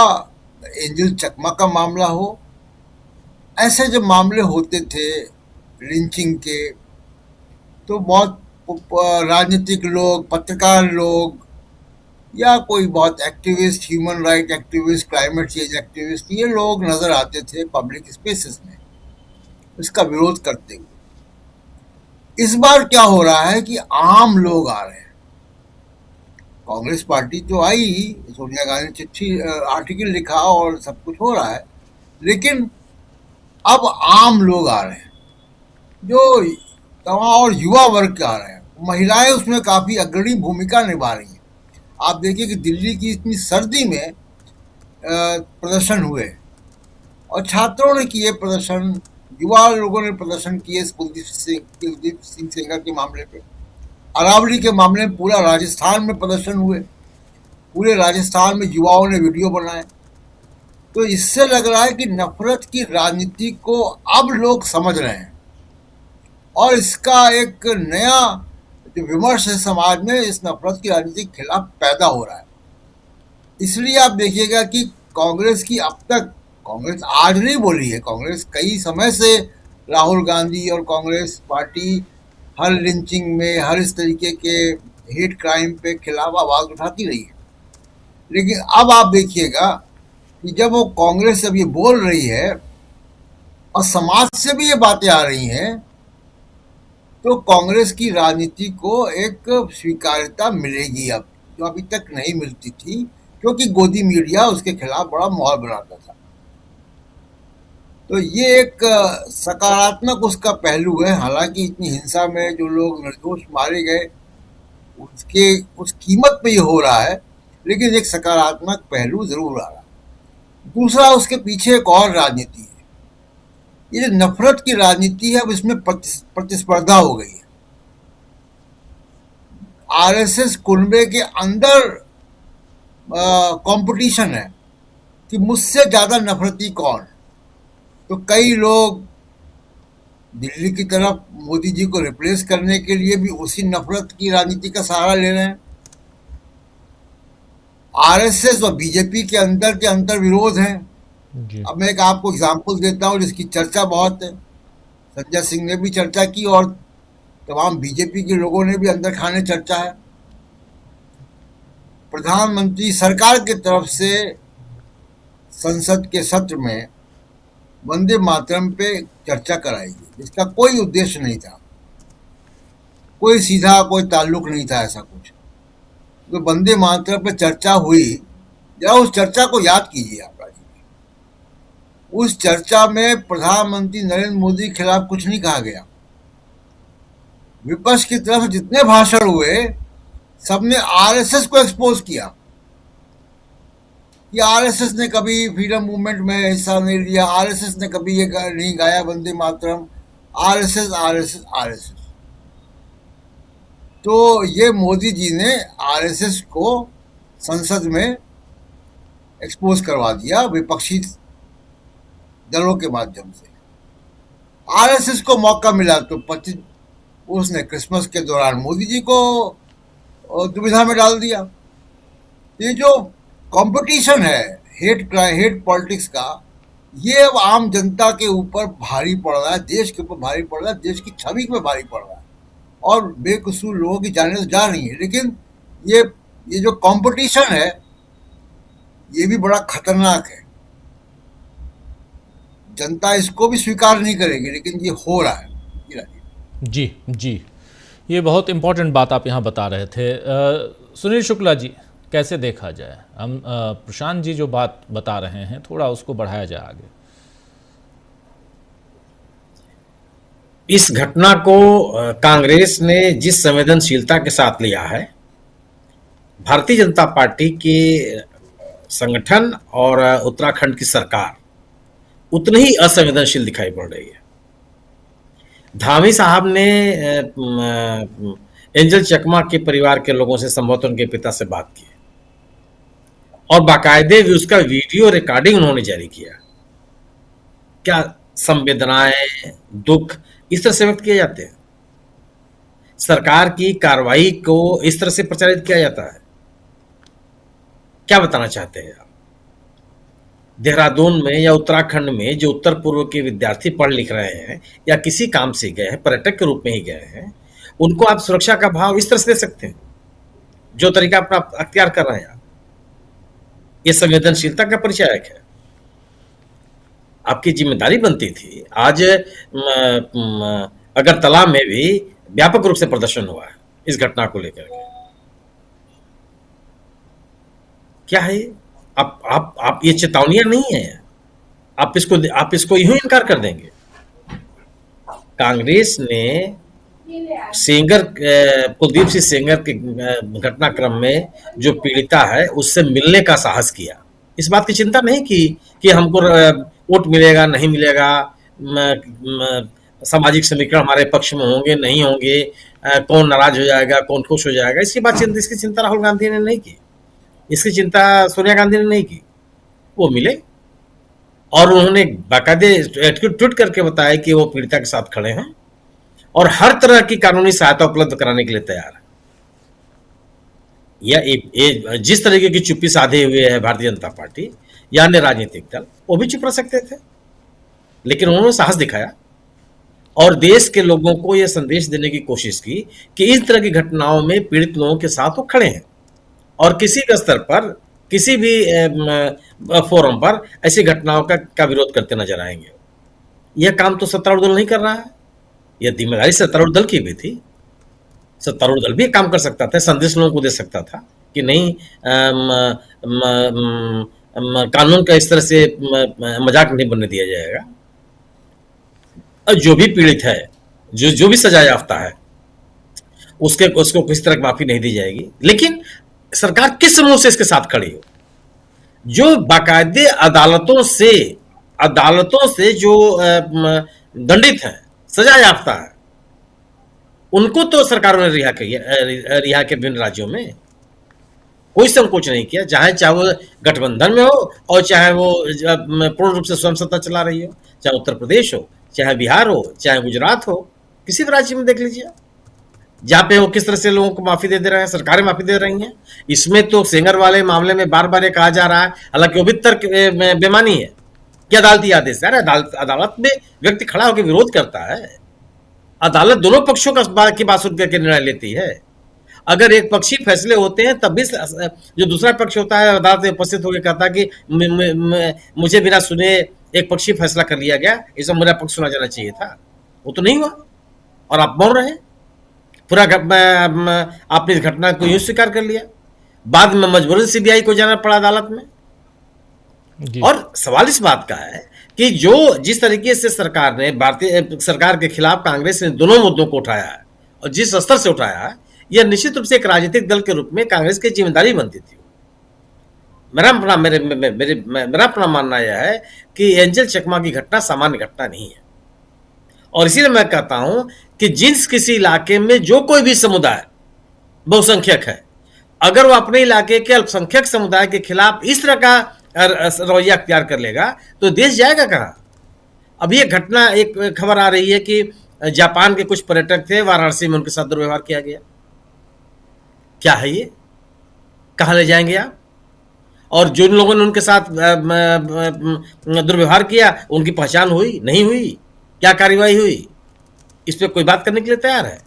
एंजल चकमा का मामला हो, ऐसे जब मामले होते थे लिंचिंग के, तो बहुत राजनीतिक लोग, पत्रकार लोग, या कोई बहुत activist, human right activist, climate change activist, ये लोग नजर आते थे पब्लिक स्पेसेस में इसका विरोध करते हुए। इस बार क्या हो रहा है कि आम लोग आ रहे हैं। कांग्रेस पार्टी तो आई, सोनिया गांधी ने चिट्ठी, आर्टिकल लिखा और सब कुछ हो रहा है, लेकिन अब आम लोग आ रहे हैं, जो तमाम और युवा वर्ग आ रहे हैं। महिलाएं उसमें काफी अग्रणी भूमिका निभा रही हैं। आप देखिए कि दिल्ली की इतनी सर्दी में प्रदर्शन हुए, और छात्रों ने किए प्रदर्शन, युवा लोगों ने प्रदर्शन किए कुलदीप सिंह सेंगर के मामले पे। अरावली के मामले में पूरा राजस्थान में प्रदर्शन हुए, पूरे राजस्थान में युवाओं ने वीडियो बनाए। तो इससे लग रहा है कि नफरत की राजनीति को अब लोग समझ रहे हैं, और इसका एक नया जो विमर्श है समाज में इस नफरत की राजनीति के खिलाफ पैदा हो रहा है। इसलिए आप देखिएगा कि कांग्रेस की अब तक, कांग्रेस आज नहीं बोली है, कांग्रेस कई समय से, राहुल गांधी और कांग्रेस पार्टी हर लिंचिंग में, हर इस तरीके के हेट क्राइम पे खिलाफ आवाज उठाती रही है। लेकिन अब आप देखिएगा कि जब वो कांग्रेस अब ये बोल रही है और समाज से भी ये बातें आ रही हैं, तो कांग्रेस की राजनीति को एक स्वीकार्यता मिलेगी अब, जो अभी तक नहीं मिलती थी, क्योंकि गोदी मीडिया उसके खिलाफ बड़ा माहौल बनाता था। तो ये एक सकारात्मक उसका पहलू है। हालांकि इतनी हिंसा में जो लोग निर्दोष मारे गए, उस कीमत पे ये हो रहा है, लेकिन एक सकारात्मक पहलू जरूर आ रहा है। दूसरा, उसके पीछे एक और राजनीति है। ये जो नफरत की राजनीति है, अब इसमें प्रतिस्पर्धा हो गई है। आरएसएस कुनबे के अंदर कंपटीशन है कि मुझसे ज्यादा नफरती कौन। तो कई लोग दिल्ली की तरफ मोदी जी को रिप्लेस करने के लिए भी उसी नफरत की राजनीति का सहारा ले रहे हैं। आरएसएस और बीजेपी के अंतर विरोध हैं। अब मैं एक आपको एग्जाम्पल देता हूं जिसकी चर्चा बहुत है। संजय सिंह ने भी चर्चा की और तमाम बीजेपी के लोगों ने भी अंदर खाने चर्चा है। प्रधानमंत्री सरकार की तरफ से संसद के सत्र में वंदे मातरम पे चर्चा कराएगी, जिसका कोई उद्देश्य नहीं था, कोई सीधा कोई ताल्लुक नहीं था ऐसा कुछ। तो वंदे मातरम पे चर्चा हुई, जरा उस चर्चा को याद कीजिए आप राजीव। उस चर्चा में प्रधानमंत्री नरेंद्र मोदी के खिलाफ कुछ नहीं कहा गया। विपक्ष की तरफ जितने भाषण हुए सबने आरएसएस को एक्सपोज किया कि आरएसएस ने कभी फ्रीडम मूवमेंट में हिस्सा नहीं लिया, आरएसएस ने कभी ये नहीं गाया Vande Mataram, RSS RSS RSS. तो ये मोदी जी ने आरएसएस को संसद में एक्सपोज करवा दिया विपक्षी दलों के माध्यम से। आरएसएस को मौका मिला तो उसने क्रिसमस के दौरान मोदी जी को दुविधा में डाल दिया। ये जो कंपटीशन है हेट पॉलिटिक्स का, ये अब आम जनता के ऊपर भारी पड़ रहा है, देश के ऊपर भारी पड़ रहा है, देश की छवि पे भारी पड़ रहा है और बेकसूर लोगों की जाने तो जा रही है। लेकिन ये जो कंपटीशन है ये भी बड़ा खतरनाक है। जनता इसको भी स्वीकार नहीं करेगी, लेकिन ये हो रहा है। जी जी, ये बहुत इम्पोर्टेंट बात आप यहाँ बता रहे थे। सुनील शुक्ला जी, कैसे देखा जाए? हम प्रशांत जी जो बात बता रहे हैं थोड़ा उसको बढ़ाया जाए आगे। इस घटना को कांग्रेस ने जिस संवेदनशीलता के साथ लिया है, भारतीय जनता पार्टी के संगठन और उत्तराखंड की सरकार उतनी ही असंवेदनशील दिखाई पड़ रही है। धामी साहब ने एंजल चकमा के परिवार के लोगों से, संभवतः उनके पिता से बात की और बाकायदे भी उसका वीडियो रिकॉर्डिंग उन्होंने जारी किया। क्या संवेदनाएं, दुख इस तरह से व्यक्त किए जाते हैं? सरकार की कार्रवाई को इस तरह से प्रचारित किया जाता है? क्या बताना चाहते हैं आप? देहरादून में या उत्तराखंड में जो उत्तर पूर्व के विद्यार्थी पढ़ लिख रहे हैं या किसी काम से गए हैं, पर्यटक के रूप में ही गए हैं, उनको आप सुरक्षा का भाव इस तरह से दे सकते हैं जो तरीका अपना अख्तियार कर रहे हैं आप? ये संवेदनशीलता का परिचायक है। आपकी जिम्मेदारी बनती थी। आज अगरतला में भी व्यापक रूप से प्रदर्शन हुआ है इस घटना को लेकर के। क्या है? आप ये चेतावनियां नहीं है, आप इसको यूं इनकार कर देंगे? कांग्रेस ने कुलदीप सिंह सेंगर के घटनाक्रम में जो पीड़िता है उससे मिलने का साहस किया। इस बात की चिंता नहीं की कि हमको वोट मिलेगा नहीं मिलेगा, सामाजिक समीकरण हमारे पक्ष में होंगे नहीं होंगे, कौन नाराज हो जाएगा कौन खुश हो जाएगा, इसकी चिंता राहुल गांधी ने नहीं की, इसकी चिंता सोनिया गांधी ने नहीं की। वो मिले और उन्होंने बाकायदे ट्वीट करके बताया कि वो पीड़िता के साथ खड़े हैं और हर तरह की कानूनी सहायता उपलब्ध कराने के लिए तैयार है। या जिस तरीके की चुप्पी साधे हुए है भारतीय जनता पार्टी या अन्य राजनीतिक दल, वो भी चुप रह सकते थे, लेकिन उन्होंने साहस दिखाया और देश के लोगों को यह संदेश देने की कोशिश की कि इस तरह की घटनाओं में पीड़ित लोगों के साथ वो खड़े हैं और किसी भी स्तर पर, किसी भी फोरम पर ऐसी घटनाओं का विरोध करते नजर आएंगे। यह काम तो सत्तारूढ़ दल नहीं कर रहा है, यह जिम्मेदारी सत्तारूढ़ दल की भी थी। सत्तारूढ़ दल भी काम कर सकता था, संदेश लोगों को दे सकता था कि नहीं, कानून का इस तरह से मजाक नहीं बनने दिया जाएगा। जो भी पीड़ित है, जो भी सजा याफ्ता है, उसको किसी तरह की माफी नहीं दी जाएगी। लेकिन सरकार किस मुंह से इसके साथ खड़ी हो? जो बाकायदे अदालतों से जो दंडित हैं, सजा याफ्ता है, उनको तो सरकारों ने रिहा किया विभिन्न राज्यों में। कोई संकोच नहीं किया, चाहे वो गठबंधन में हो और चाहे वो पूर्ण रूप से स्वयं सत्ता चला रही हो, चाहे उत्तर प्रदेश हो, चाहे बिहार हो, चाहे गुजरात हो, किसी भी राज्य में देख लीजिए जहां पे वो किस तरह से लोगों को माफी दे रहे हैं, सरकारें माफी दे रही हैं। इसमें तो सेंगर वाले मामले में बार बार ये कहा जा रहा है, हालांकि वो भी तर्क बेमानी है कि अदालती आदेश है। अदालत में व्यक्ति खड़ा होकर विरोध करता है, अदालत दोनों पक्षों की बात सुन करके निर्णय लेती है। अगर एक पक्षी फैसले होते हैं तब भी जो दूसरा पक्ष होता है अदालत में उपस्थित होकर कहता है कि मुझे बिना सुने एक पक्षीय फैसला कर लिया गया, इसमें मेरा पक्ष सुना जाना चाहिए था, वो तो नहीं हुआ और आप मौन रहे। पूरा आपने इस घटना को यूं स्वीकार कर लिया, बाद में मजबूरन सीबीआई को जाना पड़ा अदालत में। जी। और सवाल इस बात का है कि जो जिस तरीके से सरकार ने भारतीय सरकार के खिलाफ कांग्रेस ने दोनों मुद्दों को उठाया है और जिस स्तर से उठाया है, यह निश्चित रूप से एक राजनीतिक दल के रूप में कांग्रेस की जिम्मेदारी बनती थी। मेरा अपना मानना यह है कि एंजल चकमा की घटना सामान्य घटना नहीं है, और इसीलिए मैं कहता हूं कि जिस किसी इलाके में जो कोई भी समुदाय बहुसंख्यक है, अगर वो अपने इलाके के अल्पसंख्यक समुदाय के खिलाफ इस तरह का रवैया अख्तियार कर लेगा तो देश जाएगा कहां। अब ये घटना, एक खबर आ रही है कि जापान के कुछ पर्यटक थे, वाराणसी में उनके साथ दुर्व्यवहार किया गया। क्या है ये, कहां ले जाएंगे आप? और जिन लोगों ने उनके साथ दुर्व्यवहार किया, उनकी पहचान हुई नहीं हुई, क्या कार्रवाई हुई, इस पर कोई बात करने के लिए तैयार है?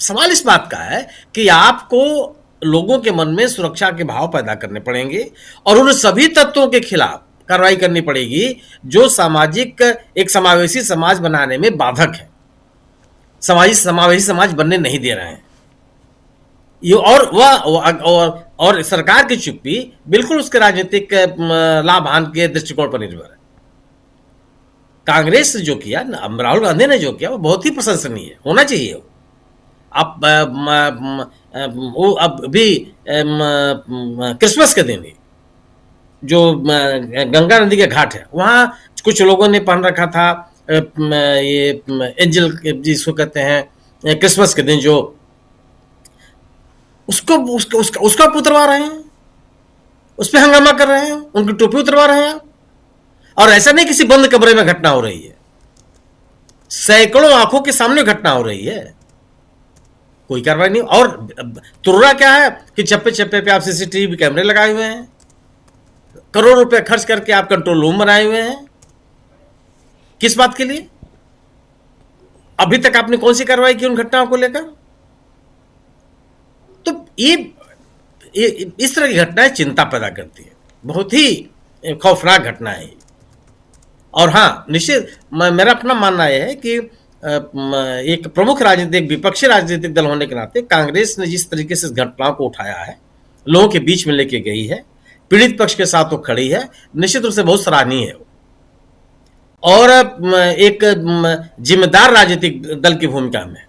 सवाल इस बात का है कि आपको लोगों के मन में सुरक्षा के भाव पैदा करने पड़ेंगे और उन सभी तत्वों के खिलाफ कार्रवाई करनी पड़ेगी जो सामाजिक एक समावेशी समाज बनाने में बाधक है, समावेशी समाज बनने नहीं दे रहे हैं। ये और सरकार की चुप्पी बिल्कुल उसके राजनीतिक लाभ हानि के दृष्टिकोण पर निर्भर है। कांग्रेस जो किया, राहुल गांधी ने जो किया, वो बहुत ही प्रशंसनीय है, होना चाहिए। अब भी क्रिसमस के दिन ही जो गंगा नदी के घाट है, वहां कुछ लोगों ने पहन रखा था ये एंजल, जिसको कहते हैं क्रिसमस के दिन, जो उसका उतरवा रहे हैं, उस पर हंगामा कर रहे हैं, उनकी टोपी उतरवा रहे हैं। और ऐसा नहीं किसी बंद कमरे में घटना हो रही है, सैकड़ों आंखों के सामने घटना हो रही है, कोई कार्रवाई नहीं। और तुर्रा क्या है कि चप्पे चप्पे पे आप सीसीटीवी कैमरे लगाए हुए हैं, करोड़ रुपए खर्च करके आप कंट्रोल रूम बनाए हुए हैं, किस बात के लिए? अभी तक आपने कौन सी कार्रवाई की उन घटनाओं को लेकर? तो ये इस तरह की घटनाएं चिंता पैदा करती है, बहुत ही खौफनाक घटना है। और हाँ, निश्चित मेरा अपना मानना यह है कि एक प्रमुख राजनीतिक विपक्षी राजनीतिक दल होने के नाते कांग्रेस ने जिस तरीके से इस घटनाओं को उठाया है, लोगों के बीच में लेके गई है, पीड़ित पक्ष के साथ वो खड़ी है, निश्चित रूप से बहुत सराहनीय है। और एक जिम्मेदार राजनीतिक दल की भूमिका में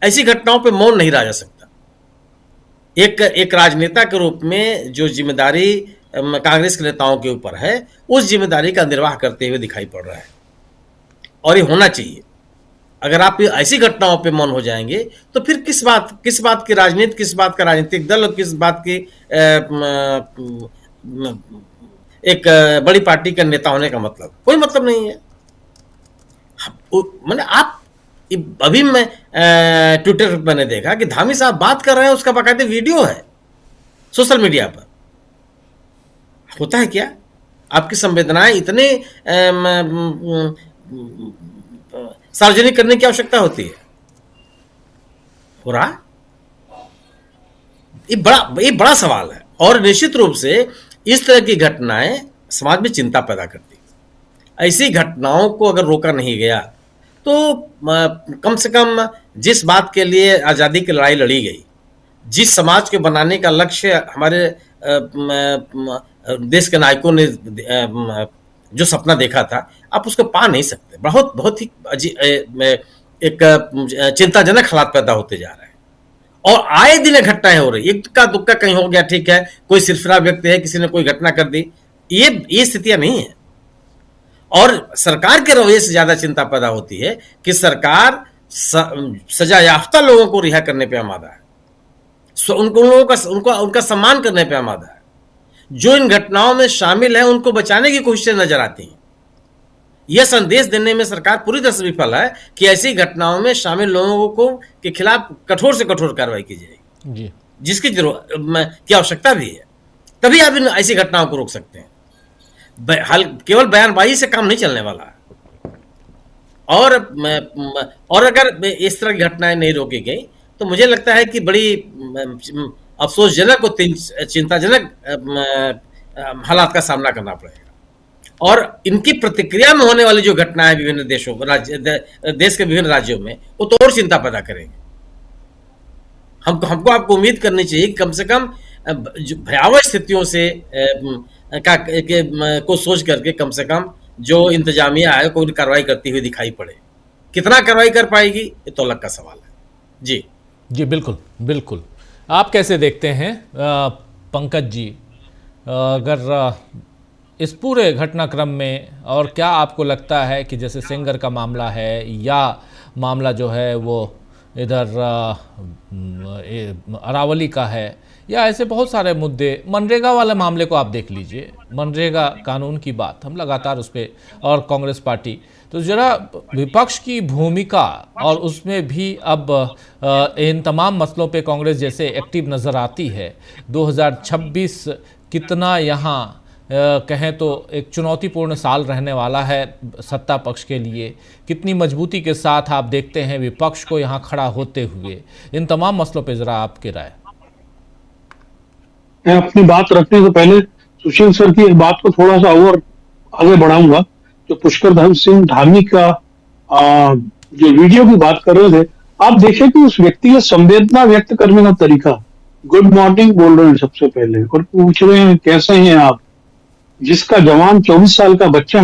ऐसी घटनाओं पे मौन नहीं रहा जा सकता। एक राजनेता के रूप में जो जिम्मेदारी कांग्रेस के नेताओं के ऊपर है, उस जिम्मेदारी का निर्वाह करते हुए दिखाई पड़ रहा है, और ये होना चाहिए। अगर आप ऐसी घटनाओं पे मौन हो जाएंगे तो फिर किस बात की राजनीति, किस बात का राजनीतिक दल और किस बात की एक बड़ी पार्टी का नेता होने का मतलब, कोई मतलब नहीं है। मैंने आप अभी मैं ट्विटर पर मैंने देखा कि धामी साहब बात कर रहे हैं, उसका बाकायदे वीडियो है सोशल मीडिया पर। होता है क्या? आपकी संवेदनाएं इतने सार्वजनिक करने की आवश्यकता होती है? हो रहा? ये बड़ा सवाल है, और निश्चित रूप से इस तरह की घटनाएं समाज में चिंता पैदा करती है। ऐसी घटनाओं को अगर रोका नहीं गया तो कम से कम जिस बात के लिए आज़ादी की लड़ाई लड़ी गई, जिस समाज के बनाने का लक्ष्य हमारे देश के नायकों ने जो सपना देखा था, आप उसको पा नहीं सकते। बहुत ही एक चिंताजनक हालात पैदा होते जा रहे हैं, और आए दिन घटनाएं हो रही। एक का दुक्का कहीं हो गया, ठीक है, कोई सिरफिरा व्यक्ति है, किसी ने कोई घटना कर दी, ये स्थितियां नहीं है। और सरकार के रवैये से ज्यादा चिंता पैदा होती है कि सरकार सजा याफ्ता लोगों को रिहा करने पे आमादा है, उनका सम्मान करने पे आमादा है। जो इन घटनाओं में शामिल है उनको बचाने की कोशिशें नजर आती हैं। यह संदेश देने में सरकार पूरी तरह से विफल है कि ऐसी घटनाओं में शामिल लोगों को के खिलाफ कठोर से कठोर कार्रवाई की जाएगी, जिसकी की आवश्यकता भी है। तभी आप इन ऐसी घटनाओं को रोक सकते हैं। केवल बयानबाजी से काम नहीं चलने वाला है। और अगर इस तरह की घटनाएं नहीं रोकी गई तो मुझे लगता है कि बड़ी अफसोसजनक और चिंताजनक हालात का सामना करना पड़ेगा। और इनकी प्रतिक्रिया में होने वाली जो घटनाएं विभिन्न देशों देश के विभिन्न राज्यों में, वो तो और चिंता पैदा करेंगे। हमको आपको उम्मीद करनी चाहिए कि कम से कम भयावह स्थितियों से को सोच करके कम से कम जो इंतजामिया है कोई कार्रवाई करती हुई दिखाई पड़े। कितना कार्रवाई कर पाएगी ये तो अलग का सवाल है। जी जी, बिल्कुल बिल्कुल। आप कैसे देखते हैं पंकज जी, अगर इस पूरे घटनाक्रम में, और क्या आपको लगता है कि जैसे सेंगर का मामला है या मामला जो है वो इधर अरावली का है, या ऐसे बहुत सारे मुद्दे, मनरेगा वाले मामले को आप देख लीजिए, मनरेगा कानून की बात हम लगातार उस पर, और कांग्रेस पार्टी, तो जरा विपक्ष की भूमिका और उसमें भी अब इन तमाम मसलों पे कांग्रेस जैसे एक्टिव नज़र आती है। 2026 कितना यहाँ कहें तो एक चुनौतीपूर्ण साल रहने वाला है सत्ता पक्ष के लिए, कितनी मजबूती के साथ आप देखते हैं विपक्ष को यहाँ खड़ा होते हुए इन तमाम मसलों पे, जरा आपकी राय। मैं अपनी बात रखने से पहले सुशील सर की एक बात को थोड़ा सा और आगे बढ़ाऊंगा। जो पुष्कर धर्म सिंह धामी का जो वीडियो की बात कर रहे थे, आप देखें कि उस व्यक्ति का संवेदना व्यक्त करने का तरीका, गुड मॉर्निंग बोल रहे हैं सबसे पहले और पूछ रहे हैं कैसे हैं आप, जिसका जवान 24 साल का बच्चा